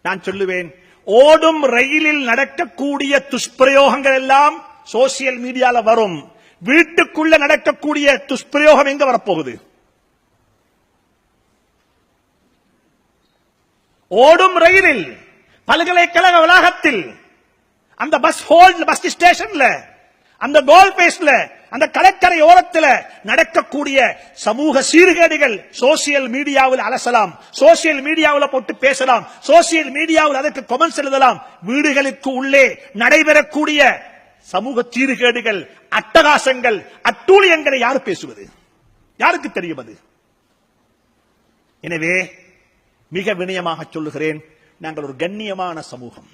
நான் சொல்லுவேன், ஓடும் ரயிலில் நடக்கக்கூடிய துஷ்பிரயோகங்கள் எல்லாம் சோசியல் மீடியால வரும். வீட்டுக்குள்ள நடக்கக்கூடிய துஷ்பிரயோகம் எங்க வரப்போகுது? ஓடும் ரயிலில், பல்கலைக்கழக வளாகத்தில், அந்த பஸ் ஸ்டேஷன்ல, அந்த கோல் பேஸ்ல, அந்த கடற்கரை ஓரத்தில் நடக்கக்கூடிய சமூக சீர்கேடுகள் சோசியல் மீடியாவில் அலசலாம், சோசியல் மீடியாவில் போட்டு பேசலாம், சோசியல் மீடியாவில் அதற்கு கமெண்ட்ஸ் எழுதலாம். வீடுகளுக்கு உள்ளே நடைபெறக்கூடிய சமூக சீர்கேடுகள், அட்டகாசங்கள், அட்டூழியங்களை யார் பேசுவது? யாருக்கு தெரியும் அது? எனவே மிக வினயமாக சொல்லுகிறேன், நாங்கள் ஒரு கண்ணியமான சமூகம்,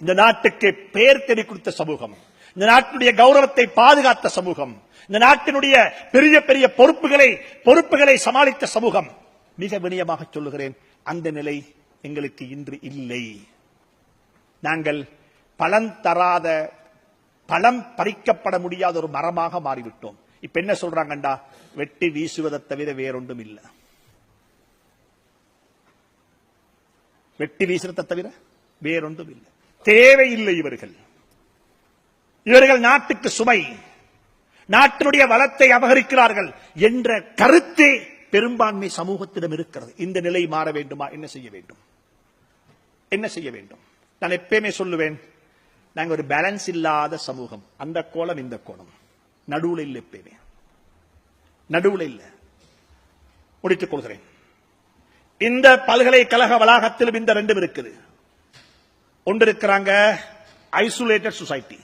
இந்த நாட்டுக்கு பெயர் தேடி கொடுத்த சமூகம், இந்த நாட்டினுடைய கௌரவத்தை பாதுகாத்த சமூகம், இந்த நாட்டினுடைய பெரிய பெரிய பொறுப்புகளை சமாளித்த சமூகம். மிக வினயமாக சொல்லுகிறேன், அந்த நிலை எங்களுக்கு இன்று இல்லை. நாங்கள் பலன் தராத, பழம் பறிக்கப்பட முடியாத ஒரு மரமாக மாறிவிட்டோம். இப்ப என்ன சொல்றாங்கண்டா, வெட்டி வீசுவதை தவிர வேறொன்றும் இல்லை. வெட்டி வீசுறதை தவிர வேறொன்றும் இல்லை. தேவையில்லை. இவர்கள் நாட்டுக்கு சுமை, நாட்டினுடைய வளத்தை அபகரிக்கிறார்கள் என்ற கருத்து பெரும்பான்மை சமூகத்திடம் இருக்கிறது. இந்த நிலை மாற வேண்டுமா? என்ன செய்ய வேண்டும்? என்ன செய்ய வேண்டும்? நான் எப்பயுமே சொல்லுவேன், நாங்க ஒரு பேலன்ஸ் இல்லாத சமூகம். அந்த கோணம் இந்த கோணம் நடுவுல இல்லை. எப்பயுமே நடுவுல இல்ல. முடித்துக் கொள்கிறேன். இந்த பல்கலைக்கழக வளாகத்திலும் இந்த ரெண்டும் இருக்குது. ஒன்று இருக்கிறாங்க ஐசோலேட்டட் சொசைட்டி,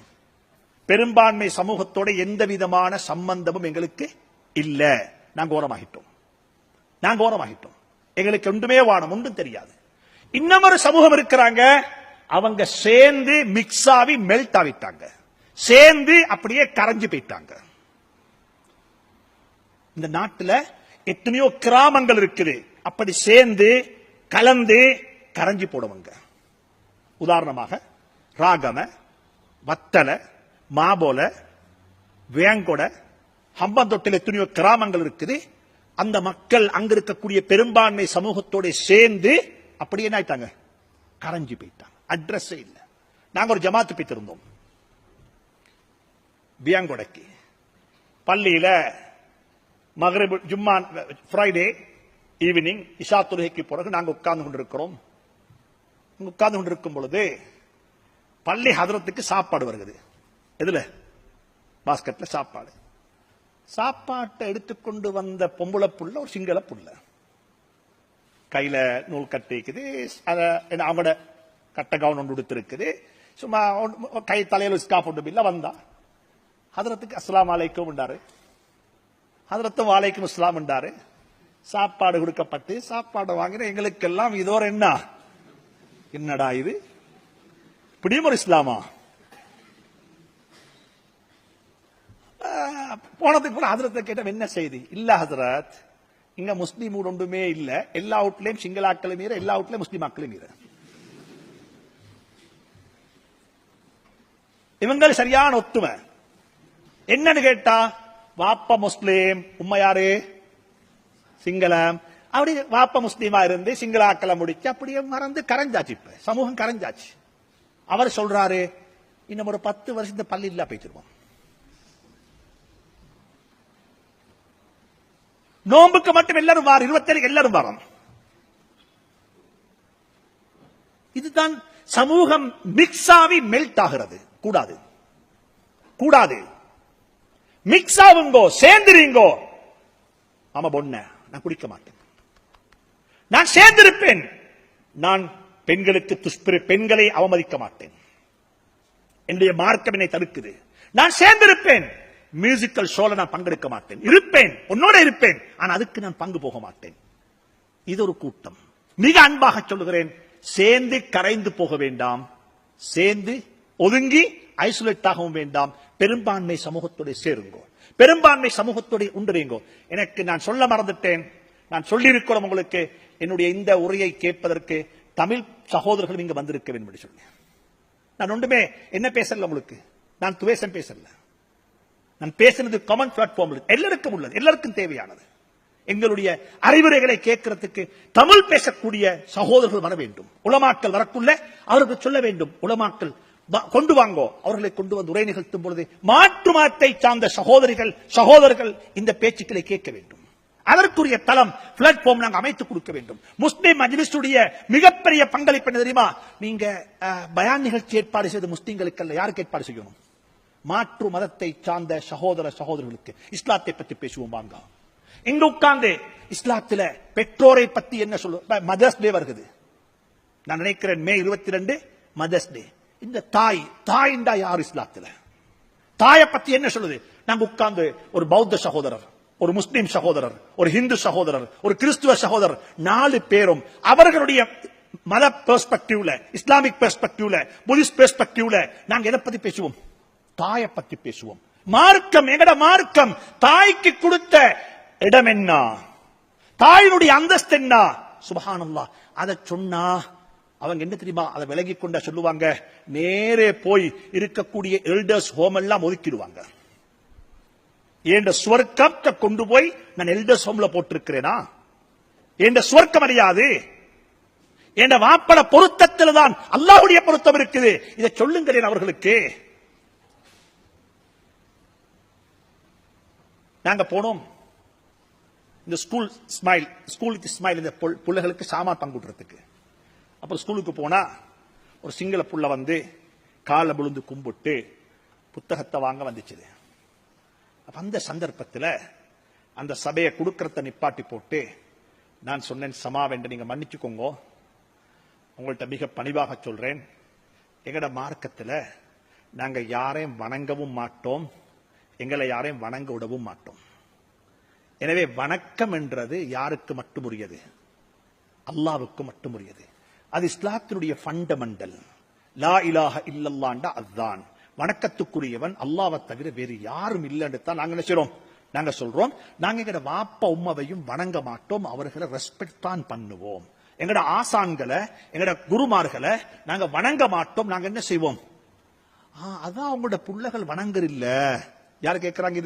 பெரும்பான்மை சமூகத்தோட எந்த விதமான சம்பந்தமும் எங்களுக்கு இல்ல, நாங்க ஓரமாகிட்டோம், எங்களுக்கு ஒன்றுமே வானம், ஒன்றும் தெரியாது. இன்னமொரு சமூகம் இருக்கிறாங்க, அவங்க சேர்ந்து மிக்ஸ் ஆகி மெல்ட் ஆகிட்டாங்க, சேர்ந்து அப்படியே கரைஞ்சு போயிட்டாங்க. இந்த நாட்டில் எத்தனையோ கிராமங்கள் இருக்குது, அப்படி சேர்ந்து கலந்து கரைஞ்சி போடுவாங்க. உதாரணமாக ராகம, வத்தல, மாபோல, வேங்கொட, ஹம்பந்தொட்டில் எத்தனையோ கிராமங்கள் இருக்குது. அந்த மக்கள் அங்க இருக்கக்கூடிய பெரும்பான்மை சமூகத்தோட சேர்ந்து அப்படியே என்ன ஆயிட்டாங்க, கரைஞ்சி போயிட்டாங்க. அட்ரஸே இல்லை. நாங்க ஒரு ஜமாத்து போய்த்திருந்தோம் வியாங்கொடைக்கு. பள்ளியில மகரிப் ஜும்மா ஃப்ரைடே ஈவினிங் இஷா தொழுகைக்கு பிறகு நாங்க உட்கார்ந்து கொண்டிருக்கிறோம். உட்கார்ந்து கொண்டிருக்கும் பொழுது பள்ளி ஹதரத்துக்கு சாப்பாடு வருகிறது. எதுல? பாஸ்கெட்ல சாப்பாடு. சாப்பாட்டை எடுத்துக்கொண்டு வந்த பொம்பளை புள்ள ஒரு சிங்கள புள்ள, கையில நூல் கட்டிக்குது, அவங்களோட கட்ட கவுன் ஒன்று எடுத்திருக்குது. சும்மா கை தலையில ஸ்காப் ஒன்று இல்ல. வந்தா ஹதரத்துக்கு அஸ்ஸலாமு அலைக்கும் என்றாரு. ஹதரத்தும் வாலைக்கும் அஸ்ஸலாம் என்றாரு. சாப்பாடு கொடுக்கப்பட்டு சாப்பாடு வாங்கின எங்களுக்கெல்லாம் இதோர் என்ன, என்னடா இது, இப்படியும் ஒரு இஸ்லாமா? போனதுக்கு கூட ஹதரத்தை கேட்ட என்ன செய்தி? இல்ல ஹதரத், இங்க முஸ்லீம் ஒன்றுமே இல்ல, எல்லா வீட்லயும் சிங்களாக்களும் மீற, எல்லா வீட்லயும் முஸ்லீம் ஆக்களும் மீற. இவங்க சரியான ஒத்துமை. என்னன்னு கேட்டா, வாப்பா முஸ்லீம், உம்மா யாரு சிங்களம். அப்படி வாப்பா முஸ்லீமா இருந்து சிங்களாக்களை முடிச்சு அப்படியே மறந்து கரைஞ்சாச்சு. இப்ப சமூகம் கரைஞ்சாச்சு. அவர் சொல்றாரு, இன்னும் ஒரு 10 வருஷத்து பள்ளி இல்ல போயிச்சிருவோம். நோம்புக்கு மட்டும் எல்லாரும் வாரம், 27 எல்லாரும் வாரம். இதுதான் சமூகம் மிக்ஸ் ஆகி மெல்ட் ஆகிறது. கூடாது, கூடாது. மிக்ஸ் ஆகுங்கோ, சேர்ந்துறீங்கோ. ஆமா பொண்ண, நான் குடிக்க மாட்டேன், நான் சேர்ந்திருப்பேன். நான் பெண்களுக்கு பெண்களை அவமதிக்க மாட்டேன், என்னுடைய மார்க்கம் என்னை தடுக்குது. நான் சேர்ந்திருப்பேன். மியூசிக்கல் ஷோல நான் பங்கெடுக்க மாட்டேன், இருப்பேன், உன்னோட இருப்பேன், ஆனா அதுக்கு நான் பங்கு போக மாட்டேன். இது ஒரு கூட்டம். மிக அன்பாக சொல்லுகிறேன், சேர்ந்து கரைந்து போக வேண்டாம், சேர்ந்து ஒதுங்கி ஐசோலேட் ஆகவும் வேண்டாம். பெரும்பான்மை சமூகத்தோட சேருங்கோ, பெரும்பான்மை சமூகத்தோட உண்டுறீங்கோ. எனக்கு நான் சொல்ல மறந்துட்டேன், நான் சொல்லியிருக்கிறோம் உங்களுக்கு, என்னுடைய இந்த உரையை கேட்பதற்கு தமிழ் சகோதரர்கள் இங்க வந்திருக்க வேண்டும் என்று சொன்னேன். நான் ஒன்றுமே என்ன பேசல உங்களுக்கு, நான் துவேஷம் பேசல, நான் பேசினது காமன் பிளாட்ஃபார்ம், எல்லாருக்கும் உள்ளது, எல்லாருக்கும் தேவையானது. எங்களுடைய அறிவுரைகளை கேட்கறதுக்கு தமிழ் பேசக்கூடிய சகோதரர்கள் வர வேண்டும். உலமாக்கள் வரக்குள்ள அவருக்கு சொல்ல வேண்டும், உலமாக்கள் கொண்டு வாங்கோ. அவர்களை கொண்டு வந்து உரை நிகழ்த்தும் பொழுது மாற்று மாத்தை சார்ந்த சகோதரர்கள் இந்த பேச்சுக்களை கேட்க வேண்டும். அதற்குரிய தளம் பிளாட்ஃபார்ம் நாங்கள் அமைத்துக் கொடுக்க வேண்டும். முஸ்லிம் மஜ்லிஸுடைய மிகப்பெரிய பங்களிப்பு என்ன தெரியுமா? நீங்க பயான் நிகழ்ச்சி ஏற்பாடு செய்த முஸ்லிம்களுக்கு அல்ல, யாருக்கு ஏற்பாடு செய்யணும்? மாற்று மதத்தை சார்ந்த சகோதரர்களுக்கு. இஸ்லாத்தை பற்றி பேசுவோம் வாங்க. இங்க உட்கார்ந்து இஸ்லாத்துல பெற்றோரை பத்தி என்ன சொல்லுவோம்? மதர்ஸ் டே வருகிறது, நான் நினைக்கிறேன் மே 22 மதர்ஸ் டே. இந்த தாய்ண்டா யார் இஸ்லாத்துல? தாயை பத்தி என்ன சொல்லுது? நாங்க உட்கார்ந்து ஒரு பௌத்த சகோதரர், ஒரு முஸ்லிம் சகோதரர், ஒரு ஹிந்து சகோதரர், ஒரு கிறிஸ்துவ சகோதரர், 4 பேரும் அவர்களுடைய மத பெர்ஸ்பெக்டிவ்ல, இஸ்லாமிக் பெர்ஸ்பெக்டிவ்ல, புத்திஸ்ட் பெர்ஸ்பெக்டிவ்ல நாங்க எதை பத்தி பேசுவோம்? தாயை பத்தி பேசுவோம். மார்க்கம், எங்கட மார்க்கம் தாய்க்கு கொடுத்த இடம் என்ன, தாயினுடைய அந்தஸ்து என்ன? சுப்ஹானல்லாஹ். அதை சொன்னா அவங்க என்ன தெரியுமா, அதை விலகி கொண்ட சொல்லுவாங்க, நேரே போய் இருக்கக்கூடிய எல்டர்ஸ் ஹோம் எல்லாம் ஒதுக்கிடுவாங்க. என் சுவர்க்கத்தை கொண்டு போய் நான் எல்டர்ஸ் ஹோம்ல போட்டிருக்கிறேனா? என் சுவர்க்கம் அறியாது. என் வாப்பட பொருத்தத்தில் தான் அல்லாஹ்வுடைய பொருத்தம் இருக்குது. இதை சொல்லுங்களேன் அவர்களுக்கு. நாங்க போனோம், இந்த ஸ்கூலுக்கு ஸ்மைல் இந்த பிள்ளைகளுக்கு சாமான் பங்குடுறதுக்கு. அப்புறம் ஸ்கூலுக்கு போனா ஒரு சிங்கள புள்ள வந்து காலை விழுந்து கும்பிட்டு புத்தகத்தை வாங்க வந்துச்சு. அப்ப அந்த சந்தர்ப்பத்தில் அந்த சபையை கொடுக்கறத நிப்பாட்டி போட்டு நான் சொன்னேன், சமாவென்று நீங்க மன்னிச்சுக்கோங்க, உங்கள்கிட்ட மிக பணிவாக சொல்றேன், எங்கட மார்க்கத்தில் நாங்க யாரையும் வணங்கவும் மாட்டோம், எங்களை யாரையும் வணங்க விடவும் மாட்டோம். எனவே வணக்கம் என்றது யாருக்கு மட்டும் உரியது? அல்லாவுக்கு மட்டும் உரியது. அது இஸ்லாத்தினுடைய ஃபண்டமெண்டல். லா இலாஹ இல்லல்லாஹ் அதுதான் வணக்கத்துக்குரியவன் அல்லாஹ்வை தவிர வேறு யாரும் இல்லைன்னு தான் நாங்க நினைக்கிறோம். நாங்க சொல்றோம், நாங்க எங்கட வாப்பா உம்மாவையும் வணங்க மாட்டோம், அவர்களை ரெஸ்பெக்ட் தான் பண்ணுவோம். எங்கட ஆசான்களை எங்கட குருமார்களை நாங்க வணங்க மாட்டோம். நாங்க என்ன செய்வோம்? அதான் அவங்களோட புள்ளைகள் வணங்குற இல்ல. யாரு கேட்கிறாங்க?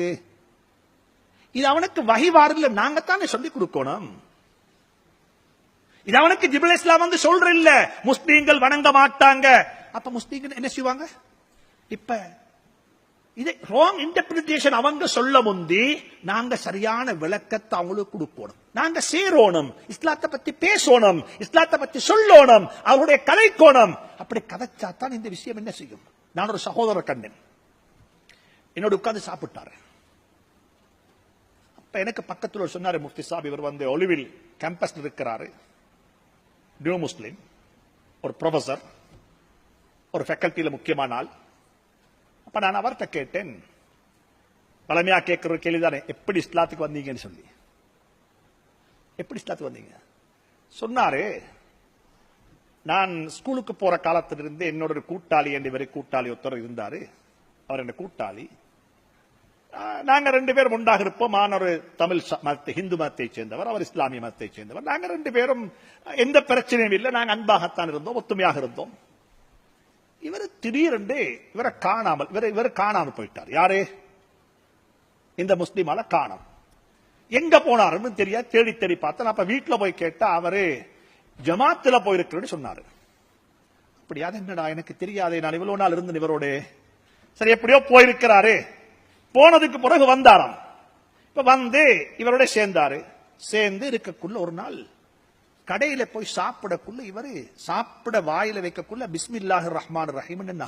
இது அவனுக்கு வஹி வாரில்ல, நாங்க தானே சொல்லி கொடுக்கணும். இது அவனுக்கு ஜிப்ரீல் இஸ்லாம் வந்து சொல்ற இல்ல முஸ்லீம்கள் வணங்க மாட்டாங்க. அப்ப முஸ்லீம்கள் என்ன செய்வாங்க? இப்ப இது ராங் இன்டர்பிரிட்டேஷன் அவங்க சொல்ல முந்தி நாங்க சரியான விளக்கத்தை அவங்களுக்கு கொடுக்கணும். நாங்க சேரோணும், இஸ்லாத்தை பத்தி பேசணும், இஸ்லாத்தை பத்தி சொல்லணும், அவருடைய கதைக்கோணம். அப்படி கதைச்சாத்தான் இந்த விஷயம் என்ன செய்யும். நான் ஒரு சகோதரர் கண்டேன், என்னோட உட்கார்ந்து சாப்பிட்டாரு. அப்ப எனக்கு பக்கத்தில் சொன்னாரு, முஃப்தி சாப் இவர் வந்து ஒலிவில் கேம்பஸ்ல இருக்கிறாரு, நியூ முஸ்லிம், ஒரு ப்ரொஃபசர், ஒரு ஃபேக்கல்டியில முக்கியமான ஆள். அப்ப நான் அவர்கிட்ட கேட்டேன், பழமையா கேட்கிற கேள்விதானே, எப்படி இஸ்லாத்துக்கு வந்தீங்கன்னு சொல்லி. எப்படி இஸ்லாத்துக்கு வந்தீங்க சொன்னாரு. நான் ஸ்கூலுக்கு போற காலத்திலிருந்து என்னோட ஒரு கூட்டாளி, என் கூட்டாளி ஒருத்தர் இருந்தாரு, அவர் என்ன கூட்டாளி. நாங்க 2 பேரும் ஒன்றாக இருப்போம். நான் ஒரு தமிழ் மதத்தை, ஹிந்து மதத்தை சேர்ந்தவர், அவர் இஸ்லாமிய மதத்தை சேர்ந்தவர். நாங்க 2 பேரும் எந்த பிரச்சனையும் இல்லை, நாங்க அன்பாகத்தான் இருந்தோம், ஒத்துமையாக இருந்தோம். இவர் திடீரென்று இவரை காணாமல் இவர் காணாமல் போயிட்டார். யாரு? இந்த முஸ்லிமால காணாம. எங்க போனாருன்னு தெரியாது, தேடி தேடி பார்த்தா. அப்ப வீட்டுல போய் கேட்டா அவரு ஜமாத்துல போயிருக்கிறேன்னு சொன்னாரு. அப்படியா? என்னடா எனக்கு தெரியாதே, நான் இவ்வளவு நாள் இருந்தேன் இவரோட. சரி, எப்படியோ போயிருக்கிறாரு. போனதுக்கு பிறகு வந்தாராம். இப்ப வந்து இவரோட சேர்ந்தாரு. சேர்ந்து இருக்கக்குள்ள ஒரு நாள் கடையில போய் சாப்பிடக்குள்ள இவரு சாப்பிட வாயில வைக்கக்குள்ள பிஸ்மில்லாஹிர் ரஹ்மானிர் ரஹீம் என்ன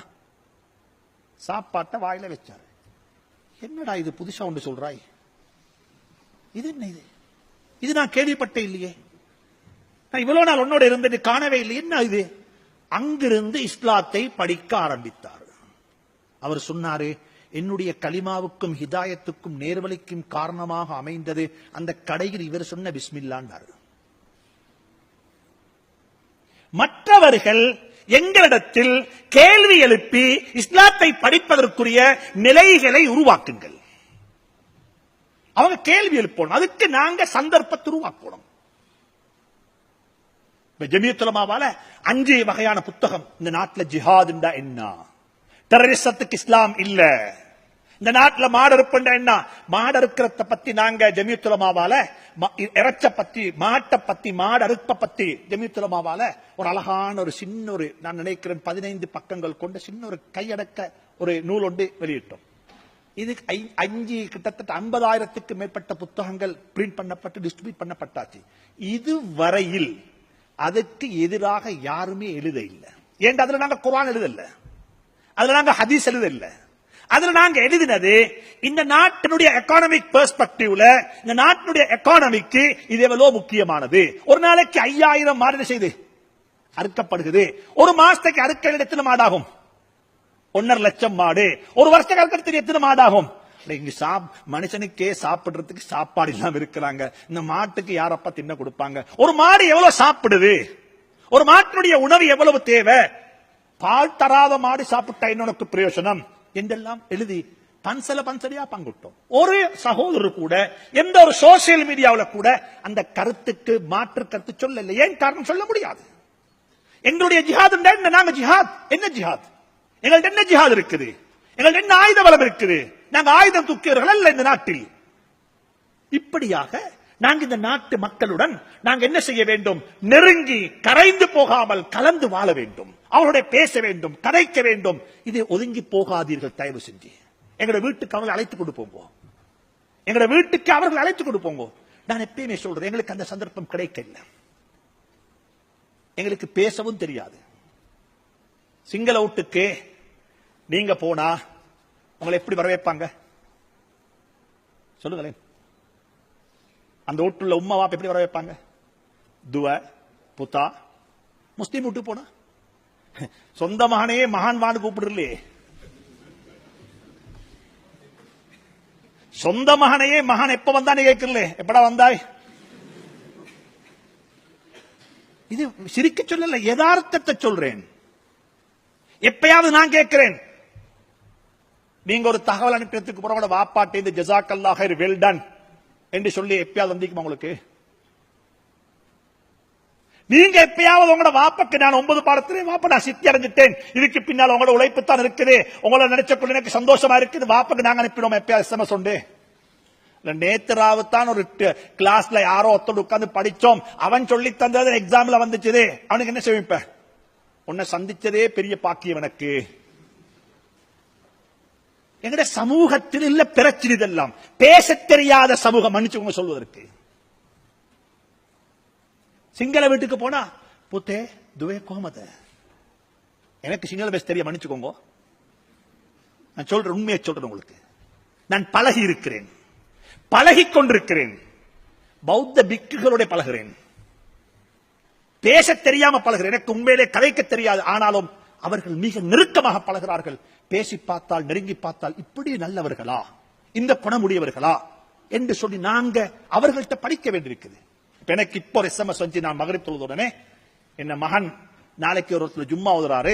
சாப்பாட்ட வாயில வச்சாரு. என்னடா இது புதுசா ஒன்று சொல்றாய், இது என்ன இது நான் கேள்விப்பட்டே இல்லையே, நான் இவ்வளவு நாள் உன்னோட இருந்தது காணவே இல்லை, என்ன இது? அங்கிருந்து இஸ்லாத்தை படிக்க ஆரம்பித்தார். அவர் சொன்னாரு, என்னுடைய கலிமாவுக்கும் ஹிதாயத்துக்கும் நேர்வழிக்கும் காரணமாக அமைந்தது அந்த கடையில் இவர் சொன்ன பிஸ்மில்லான்னாரு. மற்றவர்கள் எங்களிடத்தில் கேள்வி எழுப்பி இஸ்லாத்தை படிப்பதற்குரிய நிலைகளை உருவாக்குங்கள். அவங்க கேள்வி எழுப்பணும், அதுக்கு நாங்க சந்தர்ப்பத்தை உருவாக்கணும். ஜமியத்துல் உலமாவால 5 வகையான புத்தகம். இந்த நாட்டில் ஜிஹாதுண்டா என்ன, டெரரிசத்துக்கு இஸ்லாம் இல்ல, இந்த நாட்டில் மாடறுப்புண்டா என்ன, மாடறுக்கிறத பத்தி நாங்க ஜமியத்துல் உலமாவால, இறைச்ச பத்தி, மாட்டை பத்தி, மாடறுப்ப பத்தி ஜமியத்துல் உலமாவால ஒரு அழகான ஒரு சின்ன ஒரு, நான் நினைக்கிறேன் 15 பக்கங்கள் கொண்ட சின்ன ஒரு கையடக்க ஒரு நூல் ஒன்று வெளியிட்டோம். இது 5 கிட்டத்தட்ட 50,000க்கு மேற்பட்ட புத்தகங்கள் பிரிண்ட் பண்ணப்பட்டு டிஸ்ட்ரிபியூட் பண்ணப்பட்டாச்சு. இதுவரையில் அதுக்கு எதிராக யாருமே எழுத இல்லை. ஏன்? அதுல நாங்க குர்ஆன் எழுதல, அதுல நாங்க ஹதீஸ் எழுதல, அதுல நாங்க எழுதினது இந்த நாட்டினுடைய எக்கானமிக் பெர்ஸ்பெக்டிவ்ல, இந்த நாட்டினுடைய எக்கானமிக்கு இது எவ்வளவு முக்கியமானது. ஒரு நாளைக்கு 5000 மாடு செய்து அறுக்கப்படுகிறது. ஒரு மாசத்துக்கு அறுக்க எத்தனை மாடாகும்? 1.5 லட்சம் மாடு. ஒரு வருஷத்துக்கு அறுக்கிறதுக்கு எத்தனை மாடாகும்? இங்க மனுஷனுக்கே சாப்பிடுறதுக்கு சாப்பாடு இல்லாம இருக்கிறாங்க, இந்த மாட்டுக்கு யாரப்பா தின்ன கொடுப்பாங்க? ஒரு மாடு எவ்வளவு சாப்பிடுது? ஒரு மாட்டினுடைய உணவு எவ்வளவு தேவை? பால் தராத மாடு சாப்பிட்டா என்னுக்கு பிரயோஜனம் என்றெல்லாம் எழுதி பன்சலையா பங்குட்டோம். ஒரு சகோதரர் கூட எந்த ஒரு சோசியல் மீடியாவில் கூட அந்த கருத்துக்கு மாற்று கருத்து சொல்லல. ஏன் காரணம் சொல்ல முடியாது. எங்களுடைய ஜிஹாத் என்ன? நாங்க ஜிஹாத் என்ன ஜிஹாத்? எங்கள்ட்ட என்ன ஜிஹாத் இருக்குது? எங்கள்ட்ட என்ன ஆயுத பலம் இருக்குது? நாங்க ஆயுதம் தூக்கியவர்கள் அல்ல இந்த நாட்டில். இப்படியாக நாங்க இந்த நாட்டு மக்களுடன் நாங்க என்ன செய்ய வேண்டும்? நெருங்கி கரைந்து போகாமல் கலந்து வாழ வேண்டும், அவருடைய பேச வேண்டும், கதைக்க வேண்டும். இது ஒதுங்கி போகாதீர்கள் தயவு செஞ்சு. எங்களோட வீட்டுக்கு அவர்கள் அழைத்துக் கொண்டு போங்க, எங்களோட வீட்டுக்கு அவர்கள் அழைத்துக் கொண்டு போங்க. நான் எப்பயுமே சொல்றேன், எங்களுக்கு அந்த சந்தர்ப்பம் கிடைக்கல. எங்களுக்கு பேசவும் தெரியாது. சிங்கள வீட்டுக்கு நீங்க போனா உங்களை எப்படி வரவேற்பாங்க சொல்லுங்களேன்? அந்த வீட்டுல உம்மா வாப்ப எப்படி வரவேற்பாங்க? துவ புத்தா. முஸ்லீம் வீட்டு போனா சொந்த மகனே மகான் வான்னு கூப்பிடுறே. சொந்த மகனையே மகான் எப்ப வந்தானே கேட்கல, எப்படா வந்தாய்? இது சிரிக்க சொல்லல, யதார்த்தத்தை சொல்றேன். எப்பயாவது நான் கேட்கிறேன், நீங்க ஒரு தகவல் அனுப்பினதுக்கு பிறகு வாப்பாட்டே இந்த ஜஸாக்கல்லாஹ் ஹைர் வெல் டன் என்று சொல்லி எப்பயாவது வந்திக்குமா உங்களுக்கு? நீங்க எப்பயாவது உங்களோட வாப்பக்கு நான் 9 பாடத்திலே வாப்ப நான் சித்தி அடைஞ்சிட்டேன், இதுக்கு பின்னால் உங்களோட உழைப்பு தான் இருக்குது, உங்களை நினைச்சக்குள்ள எனக்கு சந்தோஷமா இருக்குது, வாப்பக்கு நாங்க அனுப்பிடுவோம் எப்பயாவது SMS உண்டு? நேத்ராவுத்தான் ஒரு கிளாஸ்ல யாரோ ஒருத்தர் உட்கார்ந்து படிச்சோம், அவன் சொல்லி தந்தது எக்ஸாம்ல வந்துச்சு, அவனுக்கு என்ன செய்விப்ப? உன்னை சந்திச்சதே பெரிய பாக்கியம் எனக்கு. எங்கட சமூகத்தில் இல்ல பிரச்சனை இதெல்லாம். பேச தெரியாத சமூகம், மன்னிச்சுக்கோங்க சொல்வதற்கு. சிங்கள வீட்டுக்கு போனா புத்தே துவே கோமத, எனக்கு சிங்கள பேச தெரிய, மன்னிச்சுக்கோங்க. நான் சொல்றேன், உண்மையை சொல்றேன் உங்களுக்கு. நான் பழகி இருக்கிறேன், பழகிக் கொண்டிருக்கிறேன். பௌத்த பிக்குகளோட பழகிறேன், பேச தெரியாம பழகிறேன். எனக்கு உண்மையிலே கதைக்க தெரியாது, ஆனாலும் அவர்கள் மிக நெருக்கமாக பழகிறார்கள். பேசி பார்த்தால், நெருங்கி பார்த்தால், இப்படி நல்லவர்களா, இந்த குணமுடையவர்களா என்று சொல்லி நாங்க அவர்கள்ட்ட படிக்க வேண்டியிருக்குது. எனக்கு இப்போ SMS வந்து நான் மகரிப் தொழுதுடனே என்ன மகன் நாளைக்கு ஒரு ஜும்மா ஓதுறாரு,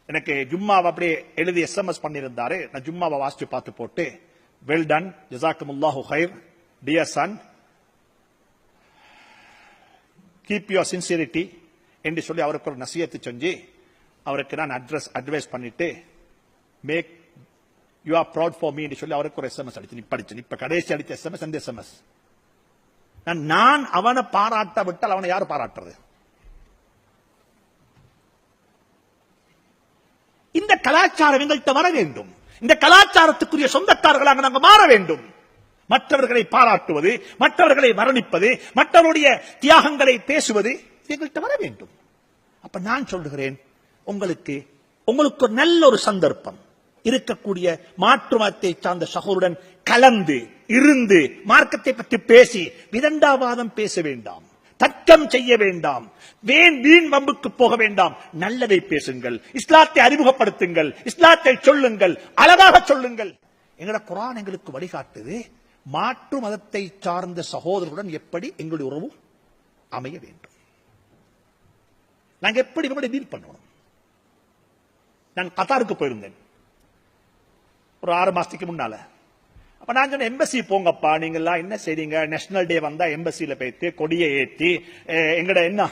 எனக்கு ஜும்மாவை அப்படியே எழுதி SMS பண்ணியிருந்தாரு. நான் ஜும்மாவை வாசிச்சு பார்த்து போட்டு, வெல் டன் ஜஸாக்குமுல்லாஹு ஹைர் dear son, keep your sincerity என்று சொல்லி அவருக்கு ஒரு நசியத்து செஞ்சு அவருக்கு நான் அட்வைஸ் பண்ணிட்டு, make you are proud for me என்று சொல்லி அவருக்கு ஒரு SMS அடிச்சு படிச்சு. இப்ப கடைசி அடிச்ச SMS அந்த SMS. நான் அவனை பாராட்ட விட்டால் அவனை யாரு பாராட்டுறது? இந்த கலாச்சாரம் எங்கள்கிட்ட வர வேண்டும். இந்த கலாச்சாரத்துக்குரிய சொந்தக்காரர்களாக நாங்கள் மாற வேண்டும். மற்றவர்களை பாராட்டுவது, மற்றவர்களை வர்ணிப்பது, மற்றவருடைய தியாகங்களை பேசுவது எங்கள்கிட்ட வர வேண்டும். அப்ப நான் சொல்லுகிறேன், உங்களுக்கு ஒரு நல்ல ஒரு சந்தர்ப்பம், இருக்கக்கூடிய மாற்று மதத்தை சார்ந்த சகோதரன் கலந்து இருந்து மார்க்கத்தை பற்றி பேசி விதண்டாவாதம் பேச வேண்டாம், தர்க்கம் செய்ய வேண்டாம், வீண் வம்புக்கு போக வேண்டாம். நல்லதை பேசுங்கள், இஸ்லாத்தை அறிமுகப்படுத்துங்கள், இஸ்லாத்தை சொல்லுங்கள், அழகாக சொல்லுங்கள். எங்களோட குர்ஆன் எங்களுக்கு வழிகாட்டுது, மாற்று மதத்தை சார்ந்த சகோதரருடன் எப்படி எங்களுடைய உறவு அமைய வேண்டும், நாங்க எப்படி இவங்களை டீல் பண்ணணும். நான் கத்தாருக்கு போயிருந்தேன் ஒரு 6 மாசத்துக்கு முன்னால. அப்ப நான் சொன்ன, எம்பசி போங்கப்பா, நீங்க எல்லாம் என்ன செய்றீங்க, நேஷனல் டே வந்தா எம்பசியில போயிட்டு கொடியை ஏற்றி எங்கட என்ன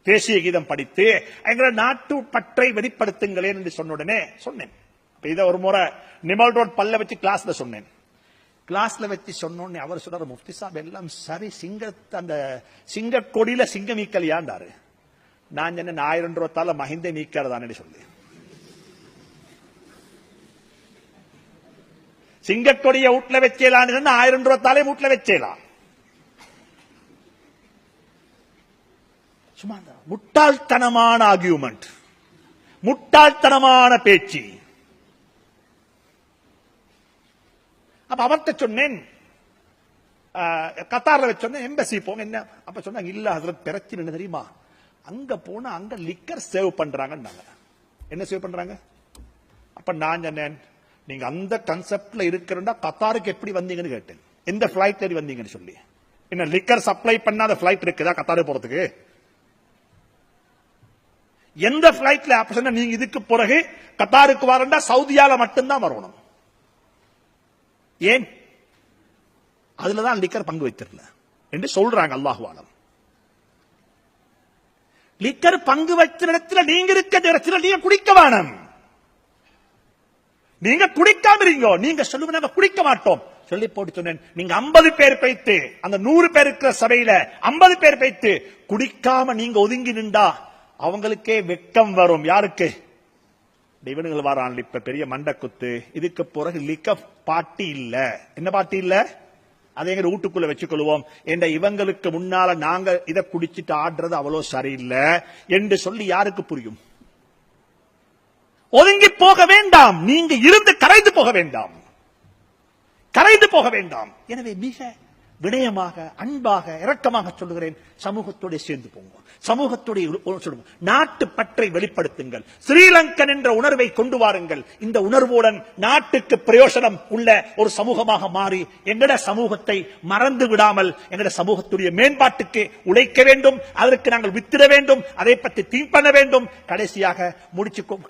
தேசிய கீதம் படித்து எங்கட நாட்டு பற்றை வெளிப்படுத்துங்களேன் என்று சொன்ன உடனே சொன்னேன். இதை ஒரு முறை நிமல் ரோட் பல்ல வச்சு கிளாஸ்ல சொன்னேன். கிளாஸ்ல வச்சு சொன்னோன்னு அவர் சொல்றாரு, முஃப்தி சாப் எல்லாம் சரி, அந்த சிங்க கொடியில சிங்கம் நீக்கலையாண்டாரு. நான் சொன்ன 1000 ரூபாத்தால மஹிந்த நீக்கிறதான்னு சொல்லி, சிங்கக்கொடிய வீட்டுல வச்சேலான்னு 1000 ரூபாத்தாலே வீட்டுல வச்சேலாம். சும்மா முட்டாள்தனமான ஆர்கியூமெண்ட், முட்டாள்தனமான பேச்சு. அப்ப அவர்கிட்ட சொன்னேன், கத்தார்ல வச்சோன்னே எம்பசி போங்க என்ன. அப்ப சொன்னாங்க, இல்ல அதுல பிரச்சனை என்ன தெரியுமா, அங்க போனா அங்க லிக்கர் சேவ் பண்றாங்க. என்ன சேவ் பண்றாங்க? அப்ப நான் சொன்னேன், நீங்க அந்த கன்செப்ட்ல இருக்கிறா கத்தாருக்கு எப்படி வந்தீங்கன்னு கேட்டேன். எந்த பிளைட் ஏறி வந்தீங்கன்னு சொல்லி. என்ன லிக்கர் சப்ளை பண்ணாத பிளைட் இருக்குதா கத்தாரு போறதுக்கு? எந்த பிளைட்ல அப்ப சொன்ன, நீங்க இதுக்கு பிறகு கத்தாருக்கு வரண்டா சவுதியால மட்டும்தான் வரணும். ஏன்? அதுலதான் லிக்கர் பங்கு வைத்திரல என்று சொல்றாங்க. அல்லாஹு ஆலம். லிக்கர் பங்கு வைத்த இடத்துல நீங்க இருக்க இடத்துல நீங்க குடிக்க வேணும். நீங்க குடிக்காம இருங்க, நீங்க சொல்லுங்க நாங்க குடிக்க மாட்டோம் சொல்லி போட்டு சொன்னேன். நீங்க 50 பேர் பைத்து, அந்த 100 பேர் இருக்கிற சபையில 50 பேர் பைத்து குடிக்காம நீங்க ஒதுங்கி நின்றா அவங்களுக்கே வெட்கம் வரும். யாருக்கு? இவனுங்கள் வரான் இப்ப பெரிய மண்டக்குத்து. இதுக்கு பிறகு லிக்க பாட்டி இல்ல. என்ன பாட்டி இல்ல? அதை எங்க வீட்டுக்குள்ள வச்சுக்கொள்வோம் என்ற இவங்களுக்கு முன்னால நாங்க இதை குடிச்சிட்டு ஆடுறது அவ்வளவு சரியில்லை என்று சொல்லி யாருக்கு புரியும்? ஒதுங்கி போக வேண்டாம், நீங்க இருந்து கரைந்து போக வேண்டாம், கரைந்து போக வேண்டாம். எனவே மிக வினயமாக, அன்பாக, இரக்கமாக சொல்லுகிறேன், சமூகத்தோடு சேர்ந்து போங்க, சமூகத்தோடு நாட்டு பற்றை வெளிப்படுத்துங்கள், ஸ்ரீலங்கன் என்ற உணர்வை கொண்டு வாருங்கள். இந்த உணர்வுடன் நாட்டுக்கு பிரயோசனம் உள்ள ஒரு சமூகமாக மாறி எங்கட சமூகத்தை மறந்து விடாமல் எங்கட சமூகத்துடைய மேம்பாட்டுக்கு உழைக்க வேண்டும். அதற்கு நாங்கள் வித்திட வேண்டும், அதை பற்றி திங்க் பண்ண வேண்டும்.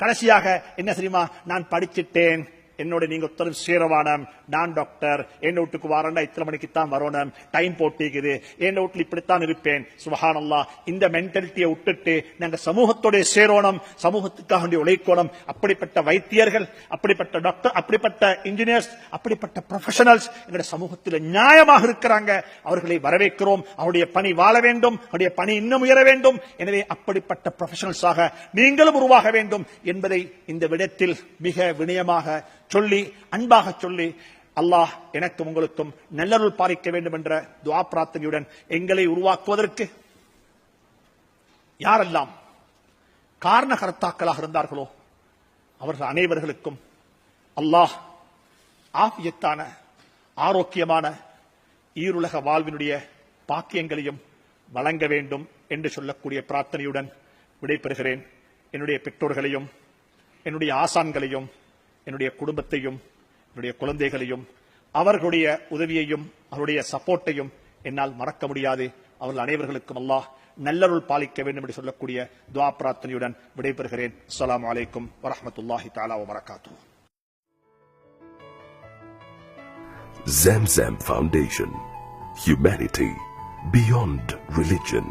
கடைசியாக என்ன தெரியுமா, நான் படிச்சிட்டேன், என்னோட நீங்க ஒருத்தரும் சேரவானம், நான் டாக்டர், என் வீட்டுக்கு வாரண்டா இத்தனை மணிக்கு தான் வரணும், டைம் போட்டிக்குது, என் வீட்டில் இப்படித்தான் இருப்பேன். சுபஹானல்லாஹ், இந்த மென்டாலிட்டியை விட்டுட்டு நாங்க சமூகத்தோட சேரோணும், சமூகத்துக்காக வேண்டி உழைக்கணும். அப்படிப்பட்ட வைத்தியர்கள், அப்படிப்பட்ட டாக்டர், அப்படிப்பட்ட இன்ஜினியர்ஸ், அப்படிப்பட்ட ப்ரொஃபஷனல்ஸ் எங்களுடைய சமூகத்தில் நியாயமாக இருக்கிறாங்க. அவர்களை வரவேற்கிறோம். அவருடைய பணி வாழ வேண்டும், அவருடைய பணி இன்னும் உயர வேண்டும். எனவே அப்படிப்பட்ட ப்ரொஃபஷனல்ஸாக நீங்களும் உருவாக வேண்டும் என்பதை இந்த விடத்தில் மிக வினயமாக சொல்லி, அன்பாக சொல்லி, அல்லாஹ் எனக்கும் உங்களுக்கும் நல்லருள் பாலிக்க வேண்டும் என்ற துஆ பிரார்த்தனையுடன் எங்களை உருவாக்குவதற்கு யாரெல்லாம் காரணகர்த்தாக்களாக இருந்தார்களோ அவர்கள் அனைவர்களுக்கும் அல்லாஹ் ஆஃபியத்தான, ஆரோக்கியமான ஈருலக வாழ்வினுடைய பாக்கியங்களையும் வழங்க வேண்டும் என்று சொல்லக்கூடிய பிரார்த்தனையுடன் விடைபெறுகிறேன். என்னுடைய பெற்றோர்களையும், என்னுடைய ஆசான்களையும், என்னுடைய குடும்பத்தையும், என்னுடைய குழந்தைகளையும், அவர்களுடைய உதவியையும் அவருடைய சப்போர்ட்டையும் என்னால் மறக்க முடியாது. அவர்கள் அனைவர்களுக்கும் அல்லாஹ் நல்லருள் பாலிக்க வேண்டும் என்று சொல்லக்கூடிய துஆ பிரார்த்தனையுடன் விடைபெறுகிறேன். அஸ்ஸலாமு அலைக்கும் வரஹ்மத்துல்லாஹி தஆலா வபரகாத்துஹு. Zamzam Foundation. Humanity beyond religion.